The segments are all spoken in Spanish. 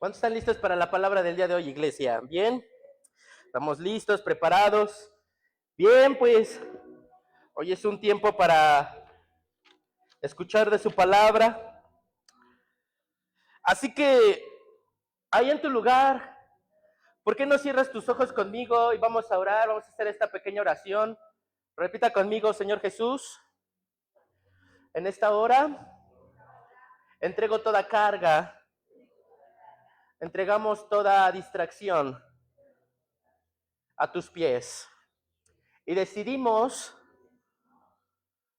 ¿Cuántos están listos para la palabra del día de hoy, iglesia? ¿Bien? ¿Estamos listos, preparados? Bien, pues hoy es un tiempo para escuchar de su palabra. Así que, ahí en tu lugar, ¿por qué no cierras tus ojos conmigo y vamos a orar? Vamos a hacer esta pequeña oración. Repita conmigo: Señor Jesús, en esta hora entrego toda carga, entregamos toda distracción a tus pies y decidimos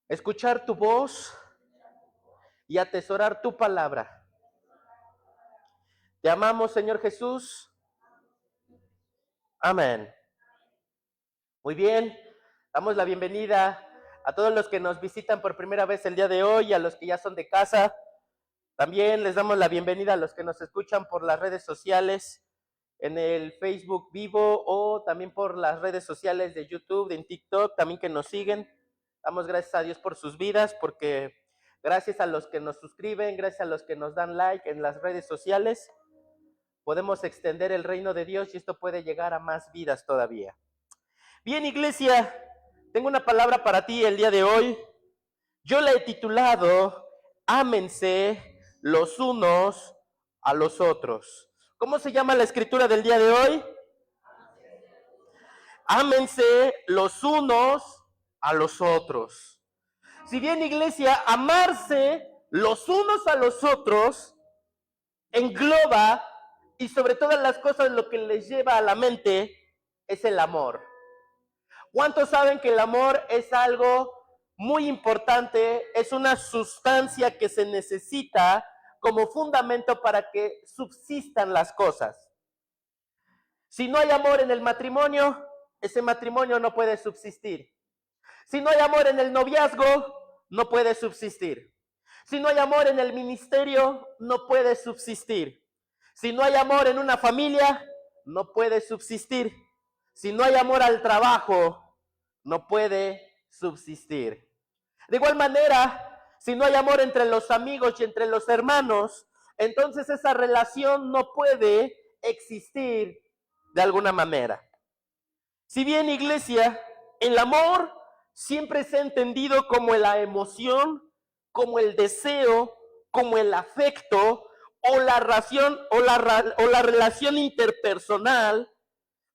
escuchar tu voz y atesorar tu palabra. Te amamos, Señor Jesús. Amén. Muy bien, damos la bienvenida a todos los que nos visitan por primera vez el día de hoy, a los que ya son de casa. También les damos la bienvenida a los que nos escuchan por las redes sociales, en el Facebook Vivo o también por las redes sociales de YouTube, en TikTok, también que nos siguen. Damos gracias a Dios por sus vidas, porque gracias a los que nos suscriben, gracias a los que nos dan like en las redes sociales, podemos extender el reino de Dios y esto puede llegar a más vidas todavía. Bien, iglesia, tengo una palabra para ti el día de hoy. Yo la he titulado: ámense los unos a los otros. ¿Cómo se llama la escritura del día de hoy? Ámense los unos a los otros. Si bien, iglesia, amarse los unos a los otros engloba, y sobre todas las cosas lo que les lleva a la mente es el amor. ¿Cuántos saben que el amor es algo muy importante? Es una sustancia que se necesita como fundamento para que subsistan las cosas. Si no hay amor en el matrimonio, ese matrimonio no puede subsistir. Si no hay amor en el noviazgo, no puede subsistir. Si no hay amor en el ministerio, no puede subsistir. Si no hay amor en una familia, no puede subsistir. Si no hay amor al trabajo, no puede subsistir. De igual manera, si no hay amor entre los amigos y entre los hermanos, entonces esa relación no puede existir de alguna manera. Si bien, iglesia, el amor siempre se ha entendido como la emoción, como el deseo, como el afecto o la relación interpersonal,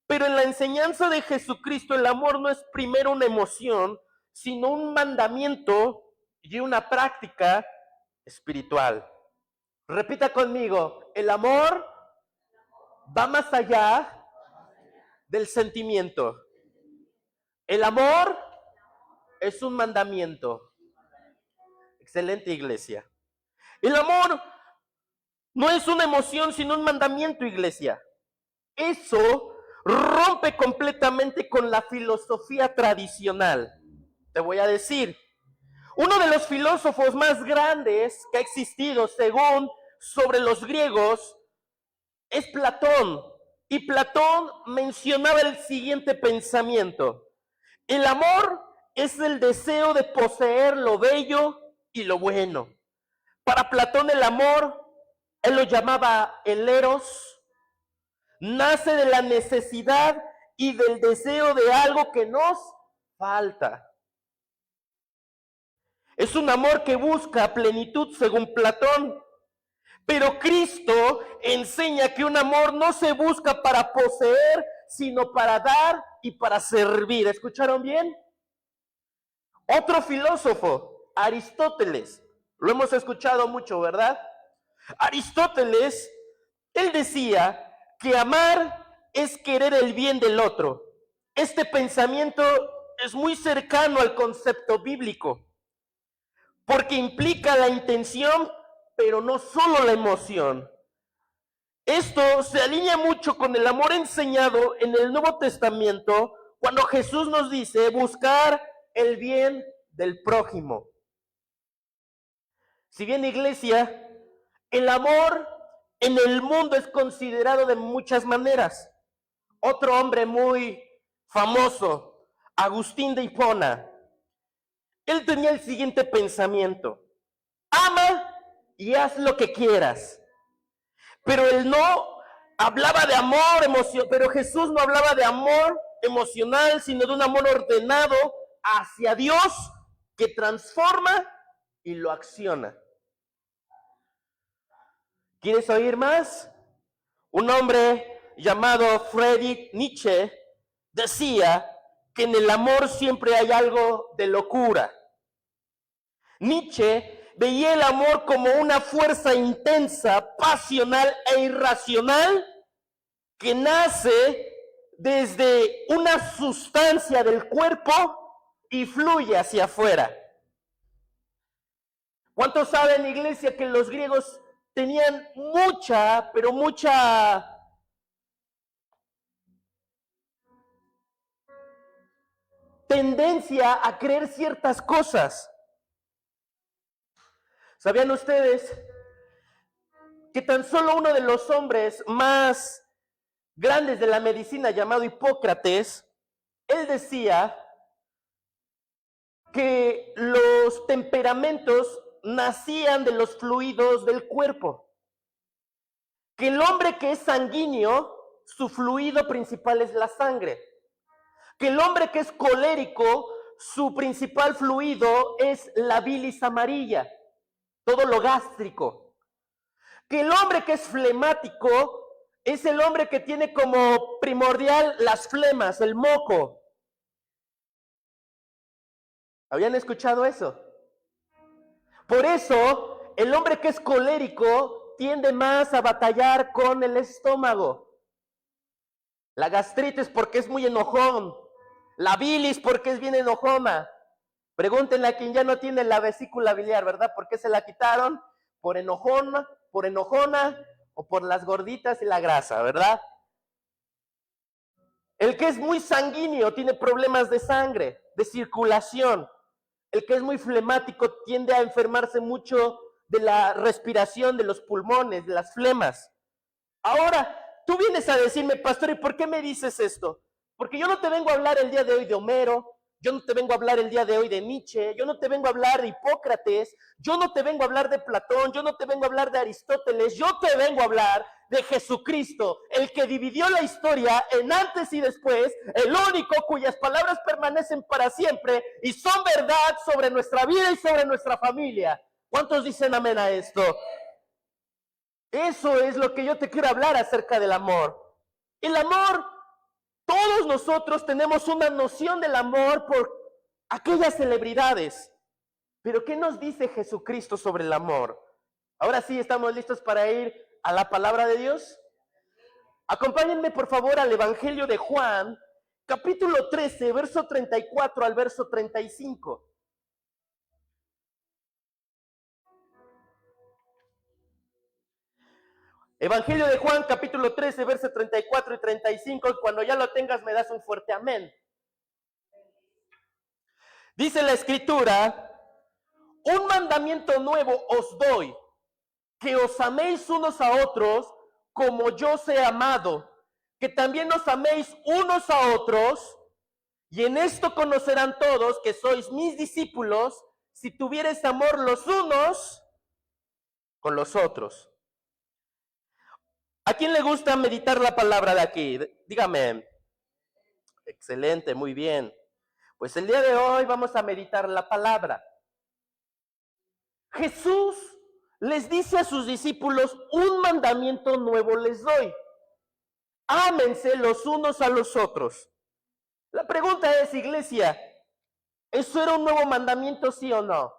pero en la enseñanza de Jesucristo el amor no es primero una emoción, sino un mandamiento y una práctica espiritual. Repita conmigo: el amor va más allá del sentimiento. El amor es un mandamiento. Excelente, iglesia. El amor no es una emoción, sino un mandamiento, iglesia. Eso rompe completamente con la filosofía tradicional. Te voy a decir, uno de los filósofos más grandes que ha existido, según sobre los griegos, es Platón. Y Platón mencionaba el siguiente pensamiento: el amor es el deseo de poseer lo bello y lo bueno. Para Platón el amor, él lo llamaba el eros, nace de la necesidad y del deseo de algo que nos falta. Es un amor que busca plenitud según Platón. Pero Cristo enseña que un amor no se busca para poseer, sino para dar y para servir. ¿Escucharon bien? Otro filósofo, Aristóteles, lo hemos escuchado mucho, ¿verdad? Aristóteles, él decía que amar es querer el bien del otro. Este pensamiento es muy cercano al concepto bíblico, porque implica la intención, pero no solo la emoción. Esto se alinea mucho con el amor enseñado en el Nuevo Testamento, cuando Jesús nos dice buscar el bien del prójimo. Si bien, iglesia, el amor en el mundo es considerado de muchas maneras. Otro hombre muy famoso, Agustín de Hipona, él tenía el siguiente pensamiento: ama y haz lo que quieras, Pero él no hablaba de amor emocional, pero Jesús no hablaba de amor emocional, sino de un amor ordenado hacia Dios que transforma y lo acciona. ¿Quieres oír más? Un hombre llamado Friedrich Nietzsche decía que en el amor siempre hay algo de locura. Nietzsche veía el amor como una fuerza intensa, pasional e irracional que nace desde una sustancia del cuerpo y fluye hacia afuera. ¿Cuántos saben, iglesia, que los griegos tenían mucha, pero mucha tendencia a creer ciertas cosas? ¿Sabían ustedes que tan solo uno de los hombres más grandes de la medicina, llamado Hipócrates, él decía que los temperamentos nacían de los fluidos del cuerpo? Que el hombre que es sanguíneo, su fluido principal es la sangre. Que el hombre que es colérico, su principal fluido es la bilis amarilla, todo lo gástrico. Que el hombre que es flemático es el hombre que tiene como primordial las flemas, el moco. ¿Habían escuchado eso? Por eso, el hombre que es colérico tiende más a batallar con el estómago. La gastritis porque es muy enojón. La bilis porque es bien enojona. Pregúntenle a quien ya no tiene la vesícula biliar, ¿verdad? ¿Por qué se la quitaron? Por enojona o por las gorditas y la grasa, ¿verdad? El que es muy sanguíneo tiene problemas de sangre, de circulación. El que es muy flemático tiende a enfermarse mucho de la respiración, de los pulmones, de las flemas. Ahora, tú vienes a decirme, pastor, ¿y por qué me dices esto? Porque yo no te vengo a hablar el día de hoy de Homero, yo no te vengo a hablar el día de hoy de Nietzsche, yo no te vengo a hablar de Hipócrates, yo no te vengo a hablar de Platón, yo no te vengo a hablar de Aristóteles, yo te vengo a hablar de Jesucristo, el que dividió la historia en antes y después, el único cuyas palabras permanecen para siempre y son verdad sobre nuestra vida y sobre nuestra familia. ¿Cuántos dicen amén a esto? Eso es lo que yo te quiero hablar acerca del amor. El amor, todos nosotros tenemos una noción del amor por aquellas celebridades. Pero ¿qué nos dice Jesucristo sobre el amor? Ahora sí, ¿estamos listos para ir a la palabra de Dios? Acompáñenme por favor al Evangelio de Juan, capítulo 13, verso 34 al verso 35. Evangelio de Juan, capítulo 13, verso 34 y 35. Y cuando ya lo tengas me das un fuerte amén. Dice la Escritura: un mandamiento nuevo os doy, que os améis unos a otros como yo os he amado, que también os améis unos a otros, y en esto conocerán todos que sois mis discípulos, si tuviereis amor los unos con los otros. ¿A quién le gusta meditar la palabra de aquí? Dígame. Excelente, muy bien. Pues el día de hoy vamos a meditar la palabra. Jesús les dice a sus discípulos: un mandamiento nuevo les doy. Ámense los unos a los otros. La pregunta es, iglesia, ¿eso era un nuevo mandamiento, sí o no?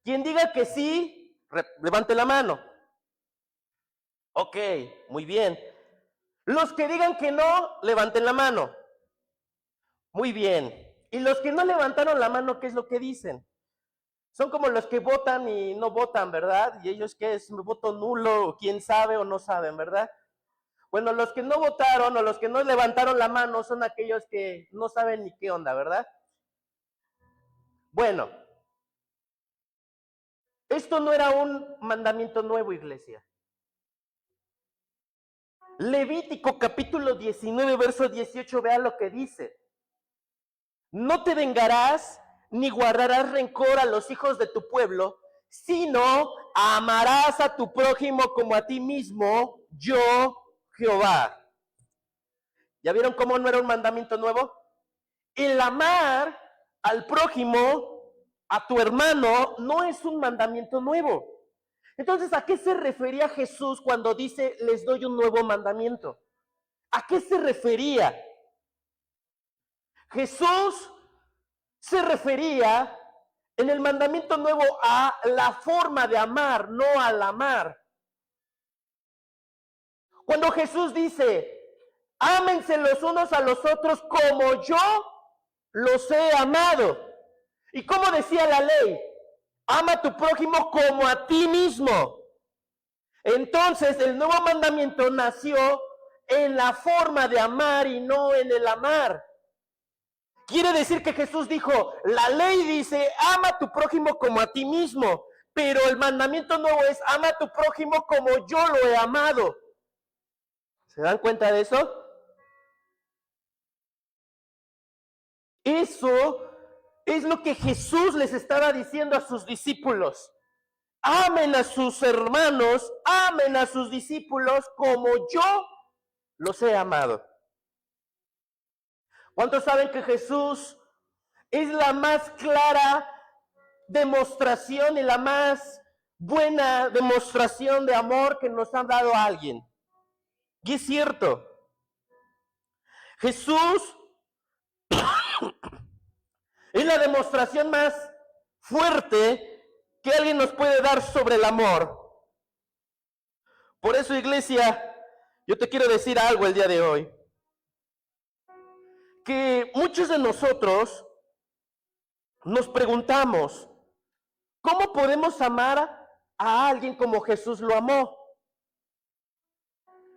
Quien diga que sí, levante la mano. Ok, muy bien. Los que digan que no, levanten la mano. Muy bien. Y los que no levantaron la mano, ¿qué es lo que dicen? Son como los que votan y no votan, ¿verdad? Y ellos, ¿qué es? ¿Me voto nulo? O quién sabe o no saben, ¿verdad? Bueno, los que no votaron o los que no levantaron la mano son aquellos que no saben ni qué onda, ¿verdad? Bueno, esto no era un mandamiento nuevo, iglesia. Levítico capítulo 19, verso 18, vea lo que dice. No te vengarás ni guardarás rencor a los hijos de tu pueblo, sino amarás a tu prójimo como a ti mismo, yo, Jehová. ¿Ya vieron cómo no era un mandamiento nuevo? El amar al prójimo, a tu hermano, no es un mandamiento nuevo. Entonces, ¿a qué se refería Jesús cuando dice, les doy un nuevo mandamiento? ¿A qué se refería? Jesús se refería en el mandamiento nuevo a la forma de amar, no al amar. Cuando Jesús dice, ámense los unos a los otros como yo los he amado. ¿Y como decía la ley? Ama a tu prójimo como a ti mismo. Entonces el nuevo mandamiento nació en la forma de amar y no en el amar. Quiere decir que Jesús dijo, la ley dice, ama a tu prójimo como a ti mismo, pero el mandamiento nuevo es, ama a tu prójimo como yo lo he amado. ¿Se dan cuenta de eso? Eso es lo que Jesús les estaba diciendo a sus discípulos. Amen a sus hermanos, amen a sus discípulos como yo los he amado. ¿Cuántos saben que Jesús es la más clara demostración y la más buena demostración de amor que nos ha dado alguien? Y es cierto. Jesús es la demostración más fuerte que alguien nos puede dar sobre el amor. Por eso, iglesia, yo te quiero decir algo el día de hoy. Que muchos de nosotros nos preguntamos, ¿cómo podemos amar a alguien como Jesús lo amó?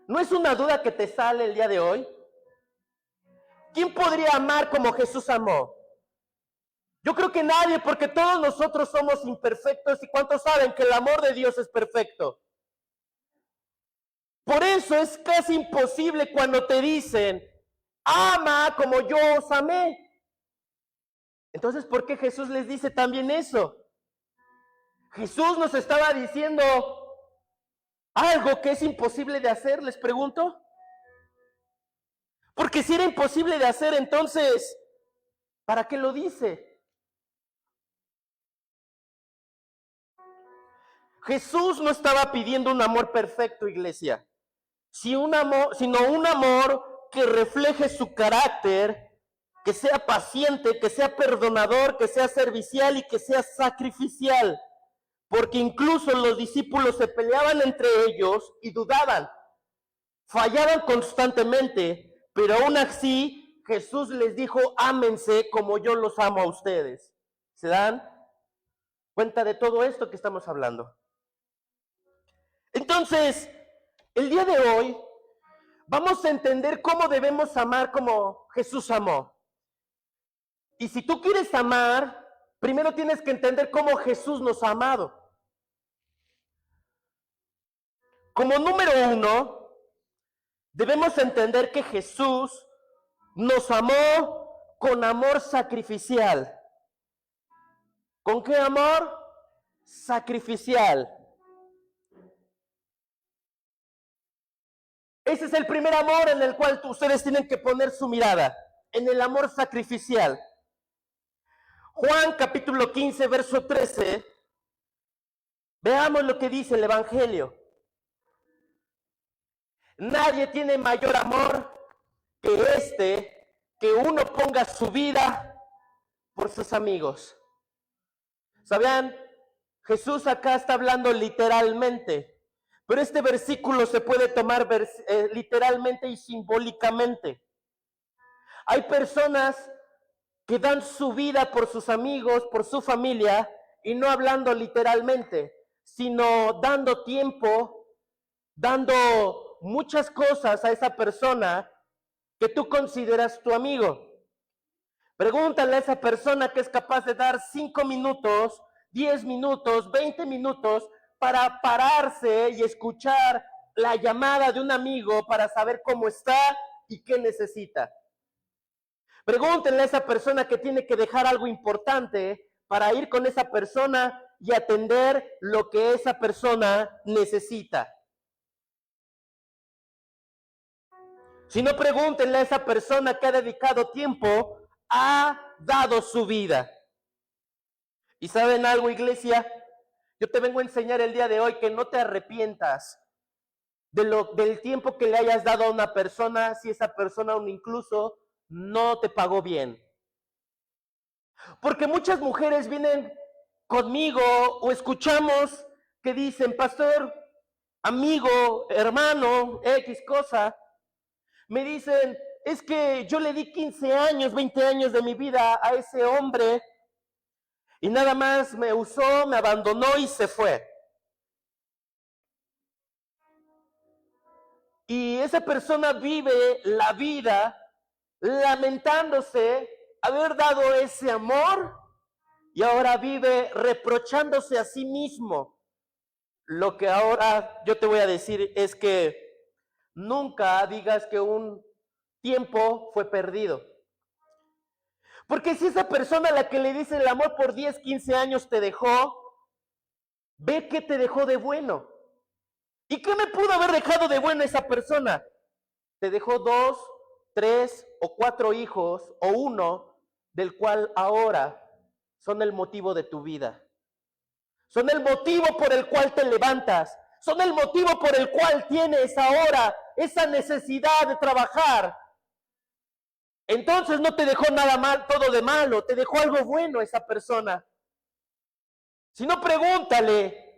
¿No es una duda que te sale el día de hoy? ¿Quién podría amar como Jesús amó? Yo creo que nadie, porque todos nosotros somos imperfectos y ¿cuántos saben que el amor de Dios es perfecto? Por eso es casi imposible cuando te dicen, ama como yo os amé. Entonces, ¿por qué Jesús les dice también eso? Jesús nos estaba diciendo algo que es imposible de hacer, les pregunto. Porque si era imposible de hacer, entonces, ¿para qué lo dice? Jesús no estaba pidiendo un amor perfecto, iglesia, sino un amor que refleje su carácter, que sea paciente, que sea perdonador, que sea servicial y que sea sacrificial. Porque incluso los discípulos se peleaban entre ellos y dudaban, fallaban constantemente, pero aún así Jesús les dijo, ámense como yo los amo a ustedes. ¿Se dan cuenta de todo esto que estamos hablando? Entonces, el día de hoy vamos a entender cómo debemos amar como Jesús amó. Y si tú quieres amar, primero tienes que entender cómo Jesús nos ha amado. Como número uno, debemos entender que Jesús nos amó con amor sacrificial. ¿Con qué amor? Sacrificial. Ese es el primer amor en el cual ustedes tienen que poner su mirada, en el amor sacrificial. Juan capítulo 15, verso 13. Veamos lo que dice el Evangelio. Nadie tiene mayor amor que que uno ponga su vida por sus amigos. ¿Sabían? Jesús acá está hablando literalmente, pero este versículo se puede tomar literalmente y simbólicamente. Hay personas que dan su vida por sus amigos, por su familia, y no hablando literalmente, sino dando tiempo, dando muchas cosas a esa persona que tú consideras tu amigo. Pregúntale a esa persona que es capaz de dar 5 minutos, 10 minutos, 20 minutos para pararse y escuchar la llamada de un amigo para saber cómo está y qué necesita. Pregúntenle a esa persona que tiene que dejar algo importante para ir con esa persona y atender lo que esa persona necesita. Si no, pregúntenle a esa persona que ha dedicado tiempo, ha dado su vida. ¿Y saben algo, iglesia? Yo te vengo a enseñar el día de hoy que no te arrepientas del tiempo que le hayas dado a una persona, si esa persona aún incluso no te pagó bien. Porque muchas mujeres vienen conmigo o escuchamos que dicen, pastor, amigo, hermano, X cosa, me dicen, es que yo le di 15 años, 20 años de mi vida a ese hombre y nada más me usó, me abandonó y se fue. Y esa persona vive la vida lamentándose haber dado ese amor y ahora vive reprochándose a sí mismo. Lo que ahora yo te voy a decir es que nunca digas que un tiempo fue perdido. Porque si esa persona a la que le dice el amor por 10, 15 años te dejó, ve qué te dejó de bueno. ¿Y qué me pudo haber dejado de bueno esa persona? Te dejó 2, 3 o 4 hijos o uno, del cual ahora son el motivo de tu vida. Son el motivo por el cual te levantas. Son el motivo por el cual tienes ahora esa necesidad de trabajar. Entonces no te dejó nada mal, todo de malo, te dejó algo bueno esa persona. Si no, pregúntale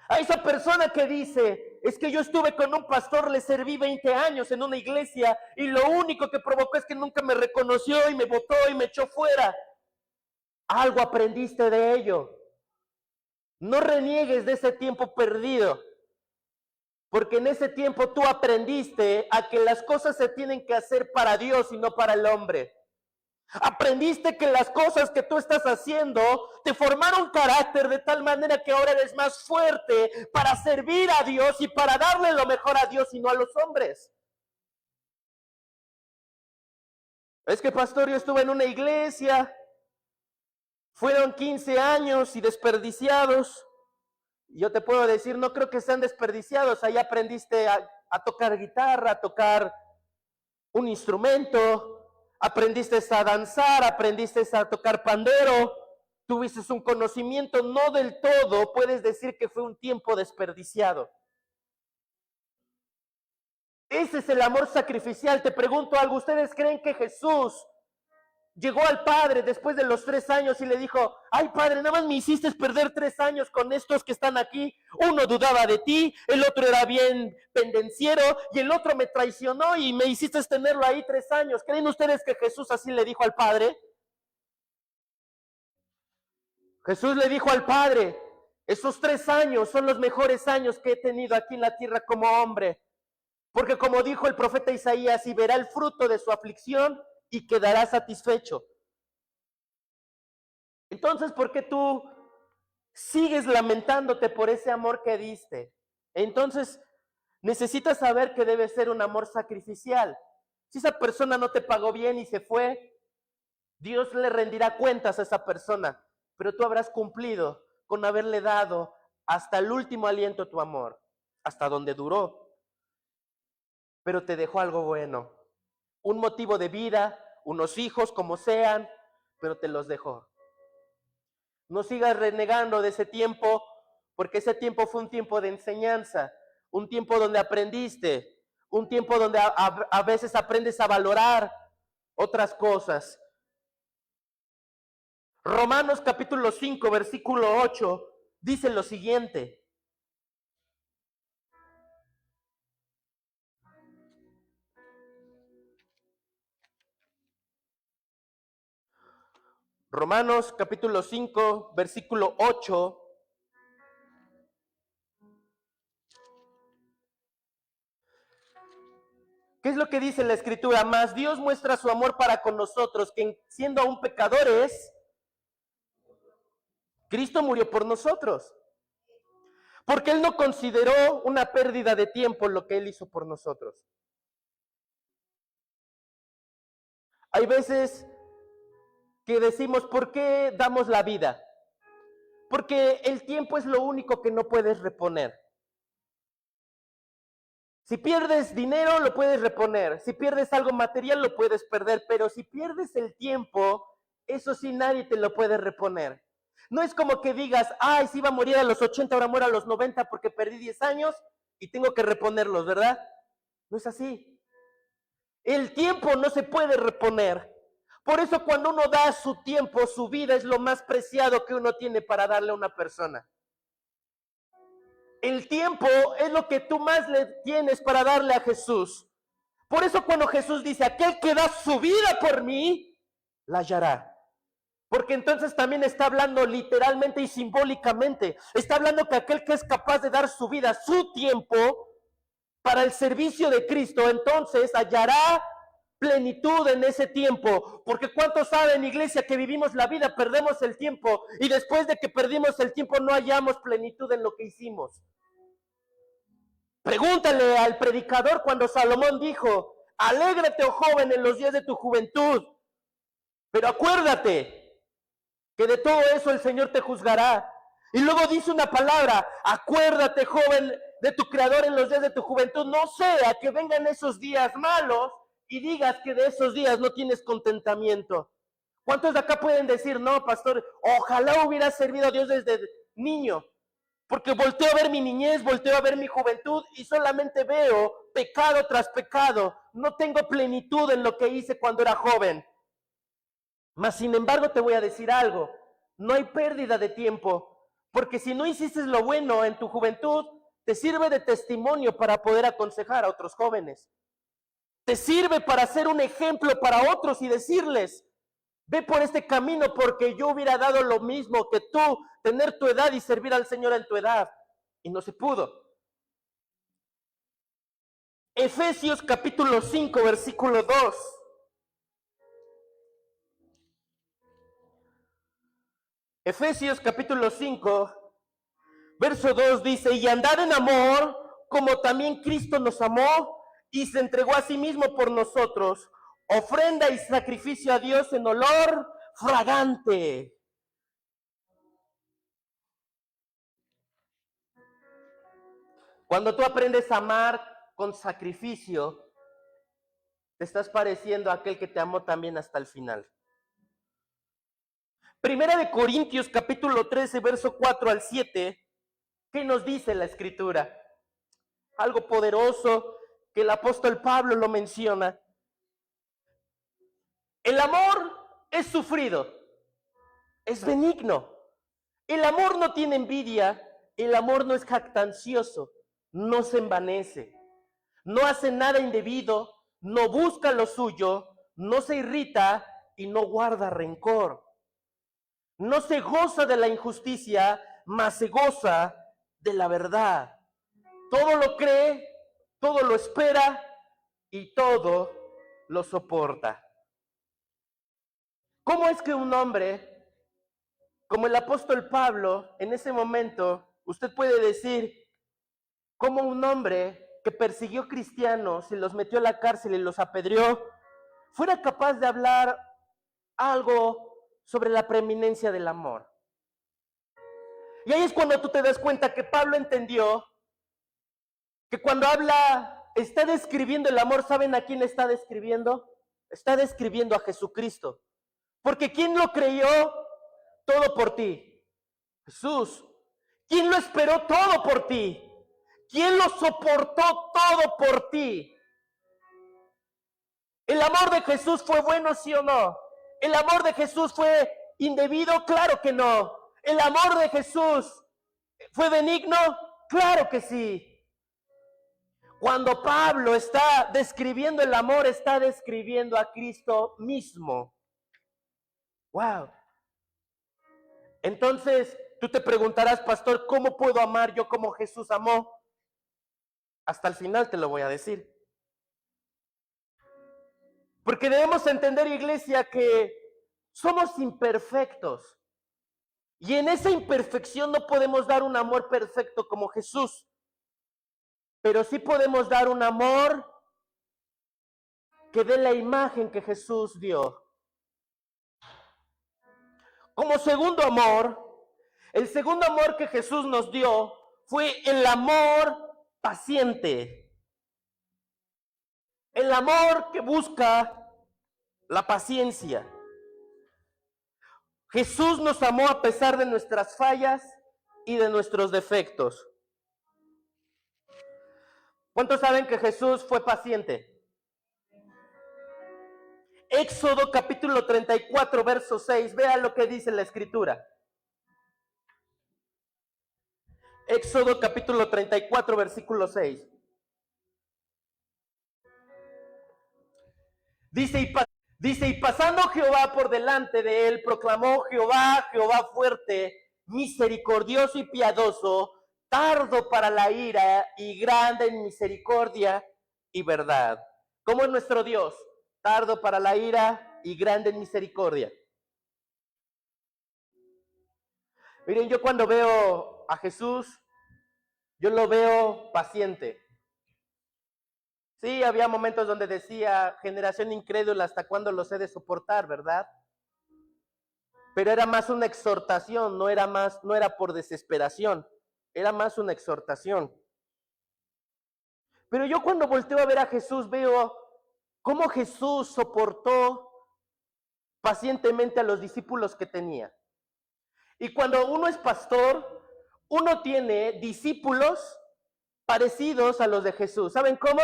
a esa persona que dice, es que yo estuve con un pastor, le serví 20 años en una iglesia y lo único que provocó es que nunca me reconoció y me botó y me echó fuera. Algo aprendiste de ello. No reniegues de ese tiempo perdido, porque en ese tiempo tú aprendiste a que las cosas se tienen que hacer para Dios y no para el hombre. Aprendiste que las cosas que tú estás haciendo te formaron carácter de tal manera que ahora eres más fuerte para servir a Dios y para darle lo mejor a Dios y no a los hombres. Es que, pastor, yo estuve en una iglesia, fueron 15 años y desperdiciados. Yo te puedo decir, no creo que sean desperdiciados. Ahí aprendiste a tocar guitarra, a tocar un instrumento, aprendiste a danzar, aprendiste a tocar pandero, tuviste un conocimiento, no del todo puedes decir que fue un tiempo desperdiciado. Ese es el amor sacrificial. Te pregunto algo, ¿ustedes creen que Jesús llegó al Padre después de los 3 años y le dijo, ay Padre, nada más me hiciste perder 3 años con estos que están aquí? Uno dudaba de ti, el otro era bien pendenciero y el otro me traicionó y me hiciste tenerlo ahí 3 años. ¿Creen ustedes que Jesús así le dijo al Padre? Jesús le dijo al Padre, esos 3 años son los mejores años que he tenido aquí en la tierra como hombre. Porque como dijo el profeta Isaías, y verá el fruto de su aflicción y quedará satisfecho. Entonces, ¿por qué tú sigues lamentándote por ese amor que diste? Entonces, necesitas saber que debe ser un amor sacrificial. Si esa persona no te pagó bien y se fue, Dios le rendirá cuentas a esa persona, pero tú habrás cumplido con haberle dado hasta el último aliento tu amor, hasta donde duró. Pero te dejó algo bueno, un motivo de vida, unos hijos como sean, pero te los dejó. No sigas renegando de ese tiempo, porque ese tiempo fue un tiempo de enseñanza, un tiempo donde aprendiste, un tiempo donde a veces aprendes a valorar otras cosas. Romanos capítulo 5, versículo 8, dice lo siguiente. Romanos capítulo 5, versículo 8. ¿Qué es lo que dice la Escritura? Más Dios muestra su amor para con nosotros, que siendo aún pecadores, Cristo murió por nosotros. Porque Él no consideró una pérdida de tiempo lo que Él hizo por nosotros. Hay veces que decimos, ¿por qué damos la vida? Porque el tiempo es lo único que no puedes reponer. Si pierdes dinero, lo puedes reponer. Si pierdes algo material, lo puedes perder. Pero si pierdes el tiempo, eso sí nadie te lo puede reponer. No es como que digas, ay, si iba a morir a los 80, ahora muero a los 90 porque perdí 10 años y tengo que reponerlos, ¿verdad? No es así. El tiempo no se puede reponer. Por eso cuando uno da su tiempo, su vida es lo más preciado que uno tiene para darle a una persona. El tiempo es lo que tú más le tienes para darle a Jesús. Por eso cuando Jesús dice, aquel que da su vida por mí, la hallará. Porque entonces también está hablando literalmente y simbólicamente. Está hablando que aquel que es capaz de dar su vida, su tiempo, para el servicio de Cristo, entonces hallará plenitud en ese tiempo. Porque ¿cuántos saben, iglesia, que vivimos la vida, perdemos el tiempo y después de que perdimos el tiempo no hallamos plenitud en lo que hicimos? Pregúntale al predicador cuando Salomón dijo, alégrate, oh joven, en los días de tu juventud, pero acuérdate que de todo eso el Señor te juzgará. Y luego dice una palabra, acuérdate, joven, de tu Creador en los días de tu juventud, no sea que vengan esos días malos y digas que de esos días no tienes contentamiento. ¿Cuántos de acá pueden decir, no, pastor, ojalá hubiera servido a Dios desde niño? Porque volteo a ver mi niñez, volteo a ver mi juventud y solamente veo pecado tras pecado. No tengo plenitud en lo que hice cuando era joven. Mas, sin embargo, te voy a decir algo. No hay pérdida de tiempo. Porque si no hiciste lo bueno en tu juventud, te sirve de testimonio para poder aconsejar a otros jóvenes. Te sirve para ser un ejemplo para otros y decirles, ve por este camino porque yo hubiera dado lo mismo que tú, tener tu edad y servir al Señor en tu edad. Y no se pudo. Efesios capítulo 5, versículo 2. Efesios capítulo 5, verso 2 dice, y andad en amor, como también Cristo nos amó y se entregó a sí mismo por nosotros, ofrenda y sacrificio a Dios en olor fragante. Cuando tú aprendes a amar con sacrificio, te estás pareciendo a aquel que te amó también hasta el final. Primera de Corintios capítulo 13, verso 4 al 7, ¿qué nos dice la Escritura? Algo poderoso que el apóstol Pablo lo menciona. El amor es sufrido, es benigno. El amor no tiene envidia, el amor no es jactancioso, no se envanece, no hace nada indebido, no busca lo suyo, no se irrita y no guarda rencor. No se goza de la injusticia, mas se goza de la verdad. Todo lo cree, todo lo espera y todo lo soporta. ¿Cómo es que un hombre como el apóstol Pablo, en ese momento, usted puede decir, cómo un hombre que persiguió cristianos y los metió a la cárcel y los apedreó, fuera capaz de hablar algo sobre la preeminencia del amor? Y ahí es cuando tú te das cuenta que Pablo entendió que cuando habla, está describiendo el amor, ¿saben a quién está describiendo? Está describiendo a Jesucristo. Porque ¿quién lo creyó? Todo por ti. Jesús. ¿Quién lo esperó? Todo por ti. ¿Quién lo soportó? Todo por ti. ¿El amor de Jesús fue bueno, sí o no? ¿El amor de Jesús fue indebido? Claro que no. ¿El amor de Jesús fue benigno? Claro que sí. Cuando Pablo está describiendo el amor, está describiendo a Cristo mismo. Wow. Entonces, tú te preguntarás, pastor, ¿cómo puedo amar yo como Jesús amó? Hasta el final te lo voy a decir. Porque debemos entender, iglesia, que somos imperfectos. Y en esa imperfección no podemos dar un amor perfecto como Jesús. Pero sí podemos dar un amor que dé la imagen que Jesús dio. Como segundo amor, El segundo amor que Jesús nos dio fue el amor paciente. El amor que busca la paciencia. Jesús nos amó a pesar de nuestras fallas y de nuestros defectos. ¿Cuántos saben que Jesús fue paciente? Éxodo capítulo 34, verso 6. Vea lo que dice la escritura. Éxodo capítulo 34, versículo 6. Dice, y pasando Jehová por delante de él, proclamó Jehová, Jehová fuerte, misericordioso y piadoso, tardo para la ira y grande en misericordia y verdad. ¿Cómo es nuestro Dios? Tardo para la ira y grande en misericordia. Miren, yo cuando veo a Jesús, yo lo veo paciente. Sí, había momentos donde decía, generación incrédula, ¿hasta cuándo los he de soportar, verdad? Pero era más una exhortación, no era por desesperación, era más una exhortación. Pero yo cuando volteo a ver a Jesús veo cómo Jesús soportó pacientemente a los discípulos que tenía. Y cuando uno es pastor, uno tiene discípulos parecidos a los de Jesús. ¿Saben cómo?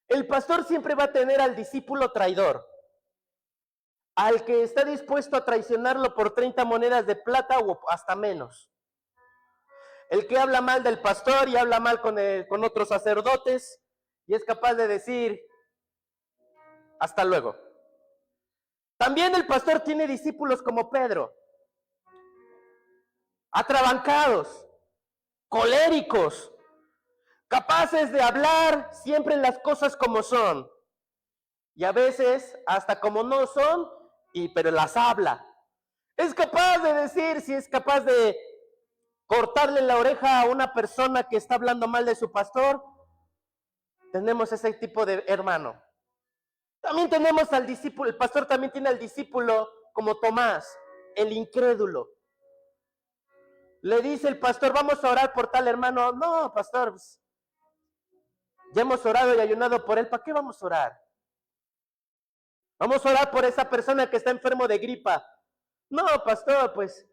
El pastor siempre va a tener al discípulo traidor, al que está dispuesto a traicionarlo por 30 monedas de plata o hasta menos. El que habla mal del pastor y habla mal con otros sacerdotes y es capaz de decir, hasta luego. También el pastor tiene discípulos como Pedro, atrabancados, coléricos, capaces de hablar siempre las cosas como son. Y a veces hasta como no son, pero las habla. Es capaz de decir, si es capaz de cortarle la oreja a una persona que está hablando mal de su pastor, tenemos ese tipo de hermano. También tenemos al discípulo, el pastor también tiene al discípulo como Tomás, el incrédulo. Le dice el pastor, vamos a orar por tal hermano. No, pastor, pues, ya hemos orado y ayunado por él, ¿para qué vamos a orar? Vamos a orar por esa persona que está enfermo de gripa. No, pastor, pues,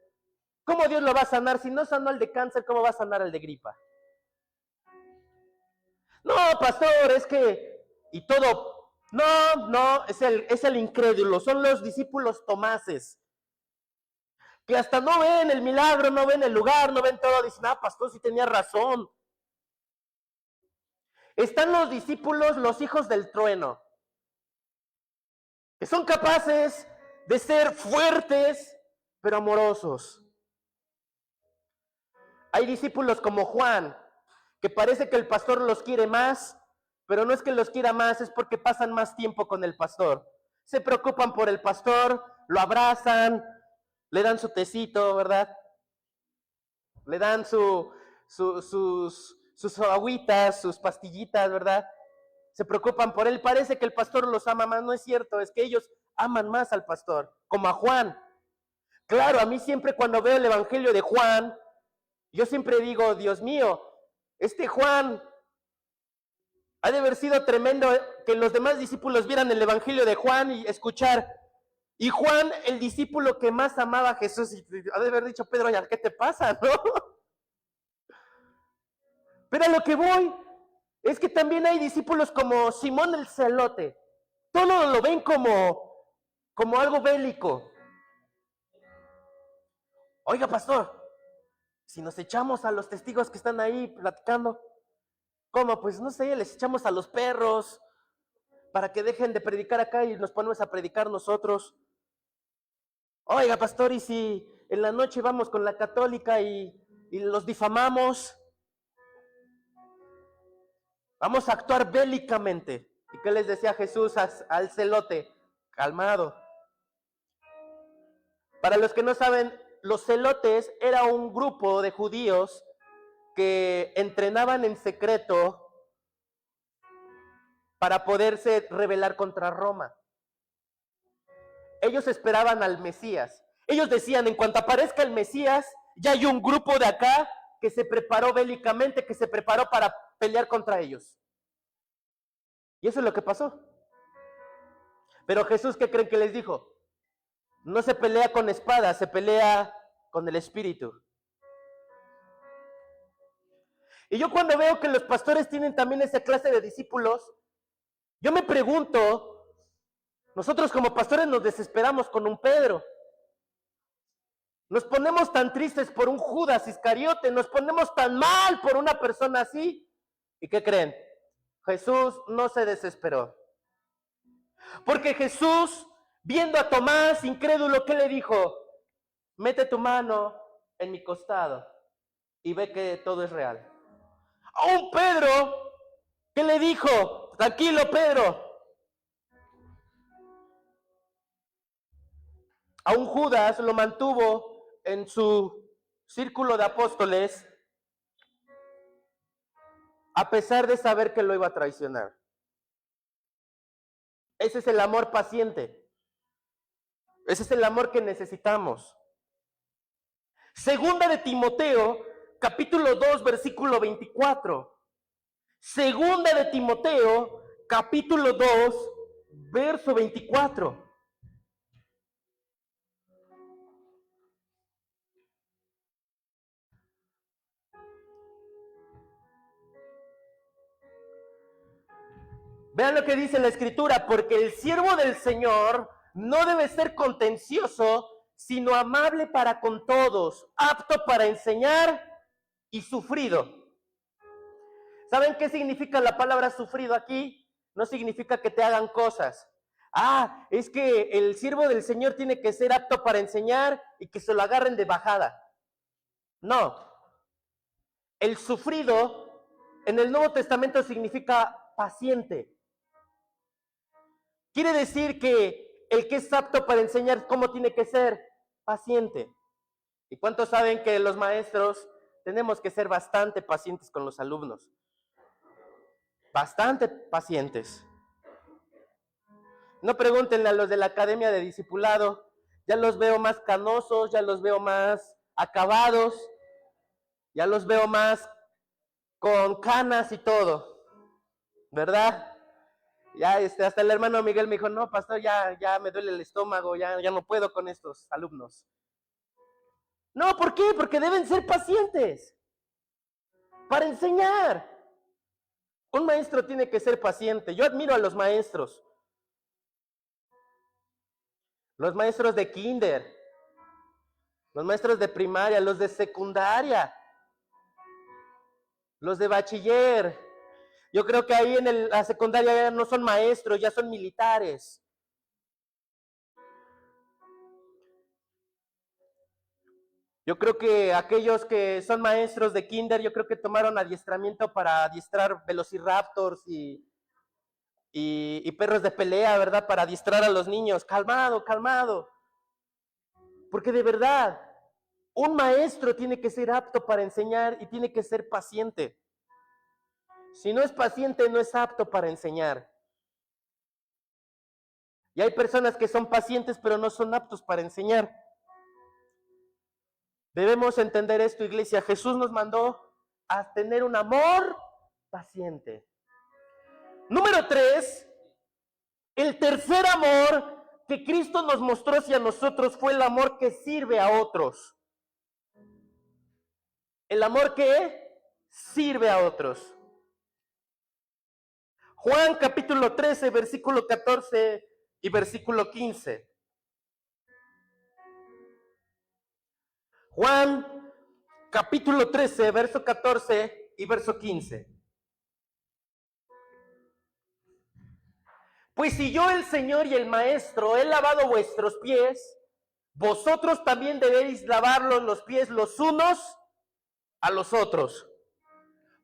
¿cómo Dios lo va a sanar? Si no sanó el de cáncer, ¿cómo va a sanar el de gripa? No, pastor, es que, y todo, no, es el incrédulo, son los discípulos Tomases, que hasta no ven el milagro, no ven el lugar, no ven todo, dicen, pastor, sí tenía razón. Están los discípulos, los hijos del trueno, que son capaces de ser fuertes, pero amorosos. Hay discípulos como Juan, que parece que el pastor los quiere más, pero no es que los quiera más, es porque pasan más tiempo con el pastor. Se preocupan por el pastor, lo abrazan, le dan su tecito, ¿verdad? Le dan sus agüitas, sus pastillitas, ¿verdad? Se preocupan por él. Parece que el pastor los ama más, no es cierto, es que ellos aman más al pastor, como a Juan. Claro, a mí siempre cuando veo el evangelio de Juan, yo siempre digo, Dios mío, este Juan ha de haber sido tremendo que los demás discípulos vieran el evangelio de Juan y escuchar. Y Juan, el discípulo que más amaba a Jesús, ha de haber dicho, Pedro, ¿ya qué te pasa, no? Pero a lo que voy es que también hay discípulos como Simón el Celote. Todo lo ven como algo bélico. Oiga, pastor, si nos echamos a los testigos que están ahí platicando, ¿cómo? Pues no sé, les echamos a los perros para que dejen de predicar acá y nos ponemos a predicar nosotros. Oiga, pastor, ¿y si en la noche vamos con la católica y los difamamos? Vamos a actuar bélicamente. ¿Y qué les decía Jesús al celote? Calmado. Para los que no saben, los celotes era un grupo de judíos que entrenaban en secreto para poderse rebelar contra Roma. Ellos esperaban al Mesías. Ellos decían, en cuanto aparezca el Mesías, ya hay un grupo de acá que se preparó bélicamente, que se preparó para pelear contra ellos. Y eso es lo que pasó. Pero Jesús, ¿qué creen que les dijo? No se pelea con espada, se pelea con el Espíritu. Y yo cuando veo que los pastores tienen también esa clase de discípulos, yo me pregunto, nosotros como pastores nos desesperamos con un Pedro. Nos ponemos tan tristes por un Judas Iscariote, nos ponemos tan mal por una persona así. ¿Y qué creen? Jesús no se desesperó. Porque Jesús, viendo a Tomás incrédulo, ¿qué le dijo? Mete tu mano en mi costado y ve que todo es real. A un Pedro, ¿qué le dijo? Tranquilo, Pedro. A un Judas lo mantuvo en su círculo de apóstoles a pesar de saber que lo iba a traicionar. Ese es el amor paciente. Ese es el amor que necesitamos. Segunda de Timoteo, capítulo 2, versículo 24. Segunda de Timoteo, capítulo 2, verso 24. Vean lo que dice la Escritura, porque el siervo del Señor no debe ser contencioso, sino amable para con todos, apto para enseñar y sufrido. ¿Saben qué significa la palabra sufrido aquí? No significa que te hagan cosas. Ah, es que el siervo del Señor tiene que ser apto para enseñar y que se lo agarren de bajada. No. El sufrido en el Nuevo Testamento significa paciente. Quiere decir que el que es apto para enseñar cómo tiene que ser paciente. ¿Y cuántos saben que los maestros tenemos que ser bastante pacientes con los alumnos? Bastante pacientes. No pregúntenle a los de la Academia de Discipulado, ya los veo más canosos, ya los veo más acabados, ya los veo más con canas y todo, ¿verdad? Ya hasta el hermano Miguel me dijo, no, pastor, ya me duele el estómago, ya no puedo con estos alumnos. No, ¿por qué? Porque deben ser pacientes para enseñar. Un maestro tiene que ser paciente. Yo admiro a los maestros de kinder, los maestros de primaria, los de secundaria, los de bachiller. Yo creo que ahí en la secundaria ya no son maestros, ya son militares. Yo creo que aquellos que son maestros de kinder, yo creo que tomaron adiestramiento para adiestrar velociraptors y perros de pelea, ¿verdad? Para adiestrar a los niños. Calmado, calmado. Porque de verdad, un maestro tiene que ser apto para enseñar y tiene que ser paciente. Si no es paciente, no es apto para enseñar. Y hay personas que son pacientes, pero no son aptos para enseñar. Debemos entender esto, iglesia. Jesús nos mandó a tener un amor paciente. Número 3, el tercer amor que Cristo nos mostró hacia nosotros fue el amor que sirve a otros. El amor que sirve a otros. Juan capítulo 13, versículo 14 y versículo 15. Juan capítulo 13, verso 14 y verso 15. Pues si yo, el Señor y el Maestro, he lavado vuestros pies, vosotros también debéis lavarlos los pies los unos a los otros.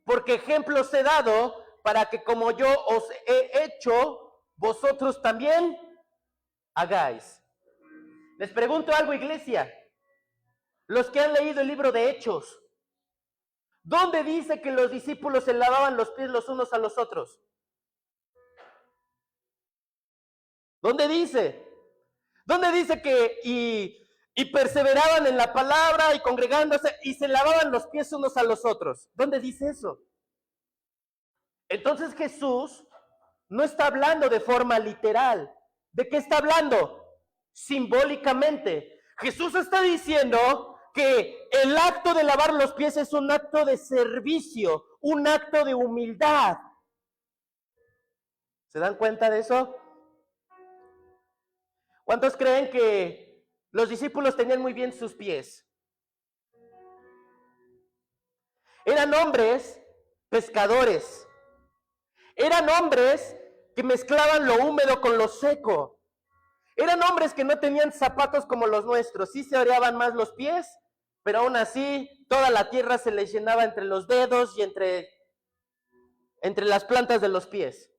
Porque ejemplos he dado para que como yo os he hecho, vosotros también hagáis. Les pregunto algo, iglesia. Los que han leído el libro de Hechos, ¿dónde dice que los discípulos se lavaban los pies los unos a los otros? ¿Dónde dice? ¿Dónde dice que y perseveraban en la palabra y congregándose y se lavaban los pies unos a los otros. ¿Dónde dice eso? Entonces Jesús no está hablando de forma literal. ¿De qué está hablando? Simbólicamente. Jesús está diciendo que el acto de lavar los pies es un acto de servicio, un acto de humildad. ¿Se dan cuenta de eso? ¿Cuántos creen que los discípulos tenían muy bien sus pies? Eran hombres pescadores. Eran hombres que mezclaban lo húmedo con lo seco. Eran hombres que no tenían zapatos como los nuestros. Sí se oreaban más los pies, pero aún así toda la tierra se les llenaba entre los dedos y entre las plantas de los pies.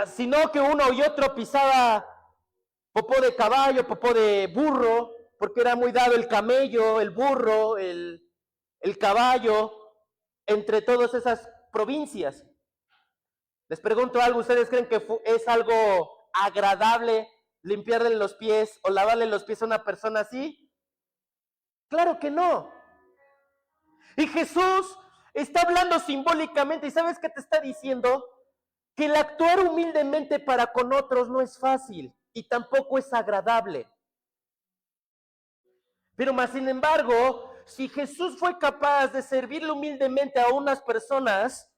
Sino que uno y otro pisaba popó de caballo, popó de burro, porque era muy dado el camello, el burro, el caballo, entre todas esas provincias. Les pregunto algo, ¿ustedes creen que es algo agradable limpiarle los pies o lavarle los pies a una persona así? Claro que no. Y Jesús está hablando simbólicamente, ¿y sabes qué te está diciendo? Que el actuar humildemente para con otros no es fácil y tampoco es agradable. Pero más sin embargo, si Jesús fue capaz de servirle humildemente a unas personas,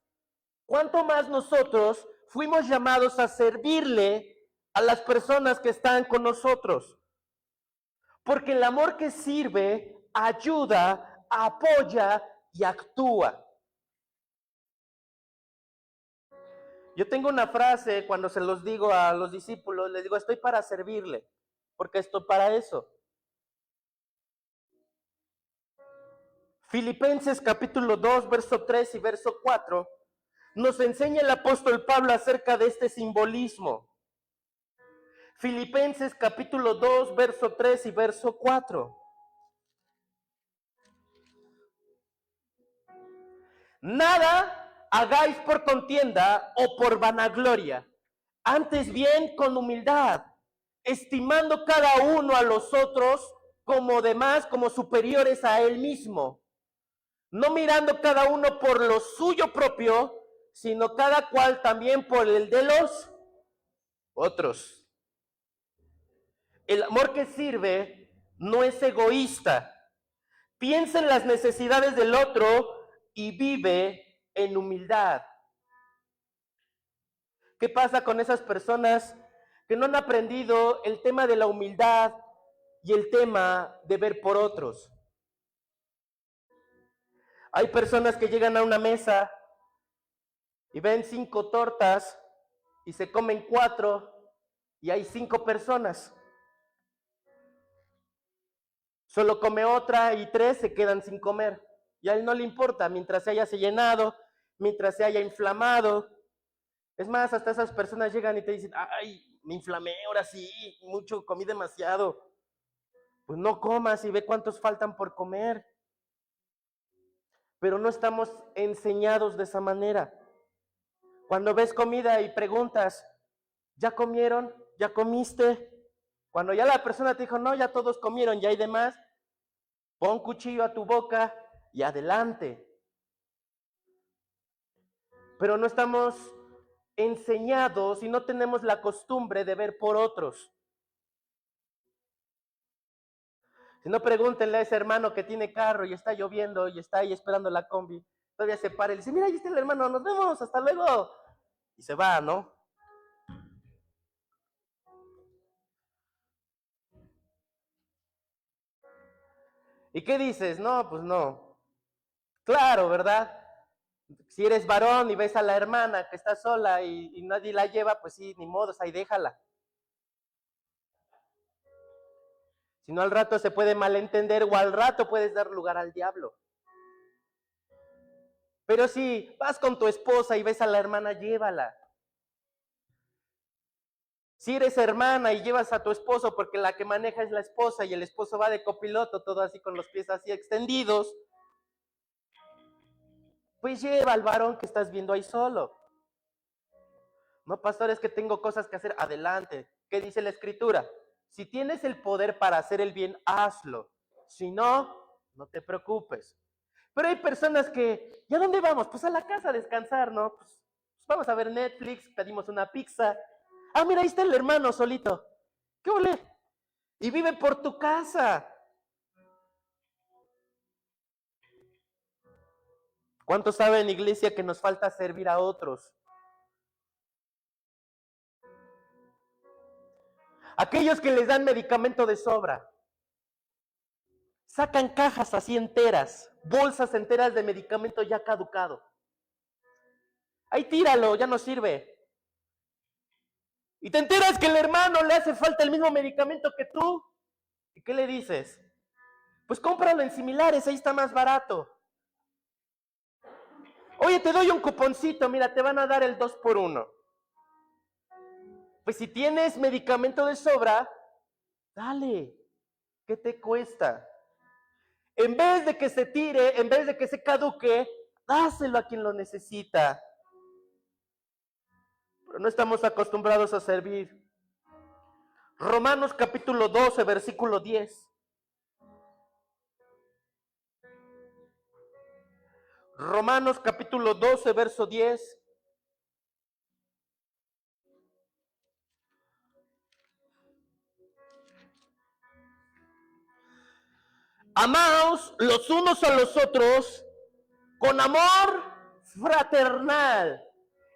¿cuánto más nosotros fuimos llamados a servirle a las personas que están con nosotros? Porque el amor que sirve, ayuda, apoya y actúa. Yo tengo una frase cuando se los digo a los discípulos, les digo, estoy para servirle, porque estoy para eso. Filipenses capítulo 2, verso 3 y verso 4, nos enseña el apóstol Pablo acerca de este simbolismo. Filipenses capítulo 2, verso 3 y verso 4. Nada hagáis por contienda o por vanagloria, antes bien con humildad, estimando cada uno a los otros como demás, como superiores a él mismo, no mirando cada uno por lo suyo propio, sino cada cual también por el de los otros. El amor que sirve no es egoísta. Piensa en las necesidades del otro y vive en humildad. ¿Qué pasa con esas personas que no han aprendido el tema de la humildad y el tema de ver por otros? Hay personas que llegan a una mesa y ven 5 tortas y se comen 4 y hay 5 personas. Solo come otra y 3 se quedan sin comer. Y a él no le importa, mientras se haya llenado, mientras se haya inflamado. Es más, hasta esas personas llegan y te dicen, ay, me inflamé, ahora sí, mucho, comí demasiado. Pues no comas y ve cuántos faltan por comer. Pero no estamos enseñados de esa manera. Cuando ves comida y preguntas, ¿ya comieron? ¿Ya comiste? Cuando ya la persona te dijo, no, ya todos comieron, ya hay demás, pon cuchillo a tu boca y adelante. Pero no estamos enseñados y no tenemos la costumbre de ver por otros. Si no, pregúntenle a ese hermano que tiene carro y está lloviendo y está ahí esperando la combi. Todavía se para y le dice, mira, ahí está el hermano, nos vemos, hasta luego. Y se va, ¿no? ¿Y qué dices? No, pues no. Claro, ¿verdad? Si eres varón y ves a la hermana que está sola y nadie la lleva, pues sí, ni modo, ahí déjala. Si no, al rato se puede malentender o al rato puedes dar lugar al diablo. Pero si vas con tu esposa y ves a la hermana, llévala. Si eres hermana y llevas a tu esposo porque la que maneja es la esposa y el esposo va de copiloto, todo así con los pies así extendidos, pues lleva al varón que estás viendo ahí solo. No, pastor, es que tengo cosas que hacer. Adelante. ¿Qué dice la escritura? Si tienes el poder para hacer el bien, hazlo. Si no, no te preocupes. Pero hay personas que, ¿y a dónde vamos? Pues a la casa a descansar, ¿no? Pues vamos a ver Netflix, pedimos una pizza. Ah, mira, ahí está el hermano solito. ¿Qué ole? Y vive por tu casa. ¿Cuántos saben, iglesia, que nos falta servir a otros? Aquellos que les dan medicamento de sobra. Sacan cajas así enteras, bolsas enteras de medicamento ya caducado. Ahí tíralo, ya no sirve. Y te enteras que el hermano le hace falta el mismo medicamento que tú. ¿Y qué le dices? Pues cómpralo en similares, ahí está más barato. Oye, te doy un cuponcito, mira, te van a dar el 2x1. Pues si tienes medicamento de sobra, dale, ¿qué te cuesta? En vez de que se tire, en vez de que se caduque, dáselo a quien lo necesita. Pero no estamos acostumbrados a servir. Romanos capítulo 12, versículo 10. Romanos capítulo 12, verso 10. Amaos los unos a los otros con amor fraternal,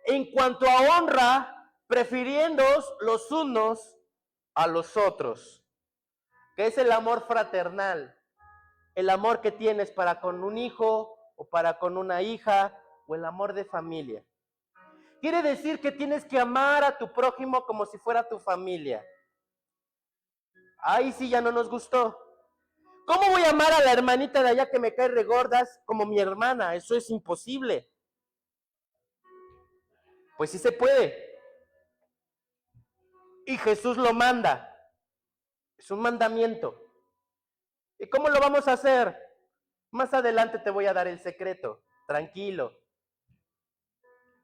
en cuanto a honra, prefiriéndoos los unos a los otros. ¿Qué es el amor fraternal? El amor que tienes para con un hijo o para con una hija, o el amor de familia. Quiere decir que tienes que amar a tu prójimo como si fuera tu familia. Ahí sí ya no nos gustó. ¿Cómo voy a amar a la hermanita de allá que me cae regordas como mi hermana? Eso es imposible. Pues sí se puede. Y Jesús lo manda. Es un mandamiento. ¿Y cómo lo vamos a hacer? Más adelante te voy a dar el secreto. Tranquilo.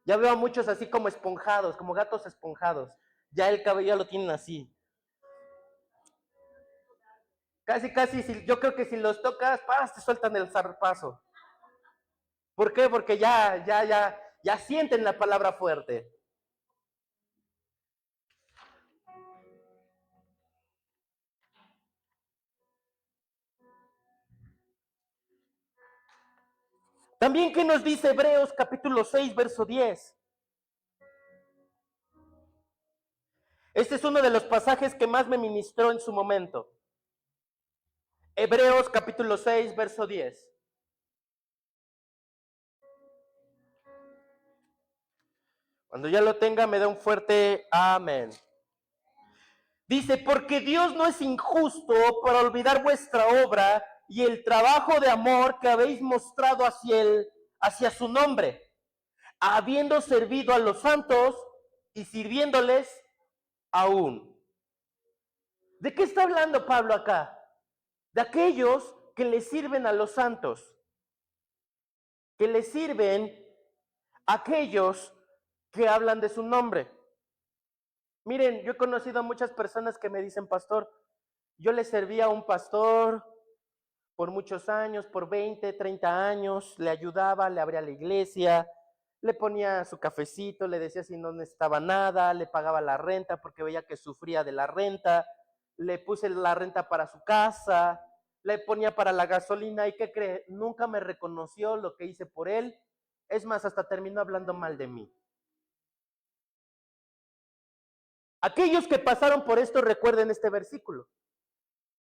Ya veo a muchos así como esponjados, como gatos esponjados. Ya el cabello ya lo tienen así. Casi, casi, yo creo que si los tocas, te sueltan el zarpazo. ¿Por qué? Porque ya sienten la palabra fuerte. También, ¿qué nos dice Hebreos capítulo 6, verso 10? Este es uno de los pasajes que más me ministró en su momento. Hebreos capítulo 6, verso 10. Cuando ya lo tenga, me da un fuerte amén. Dice, porque Dios no es injusto para olvidar vuestra obra y el trabajo de amor que habéis mostrado hacia su nombre, habiendo servido a los santos y sirviéndoles aún. ¿De qué está hablando Pablo acá? De aquellos que le sirven a los santos, que le sirven a aquellos que hablan de su nombre. Miren, yo he conocido a muchas personas que me dicen, pastor, yo le serví a un pastor por muchos años, por 20, 30 años, le ayudaba, le abría la iglesia, le ponía su cafecito, le decía si no necesitaba nada, le pagaba la renta porque veía que sufría de la renta, le puse la renta para su casa, le ponía para la gasolina. ¿Y qué cree? Nunca me reconoció lo que hice por él. Es más, hasta terminó hablando mal de mí. Aquellos que pasaron por esto recuerden este versículo.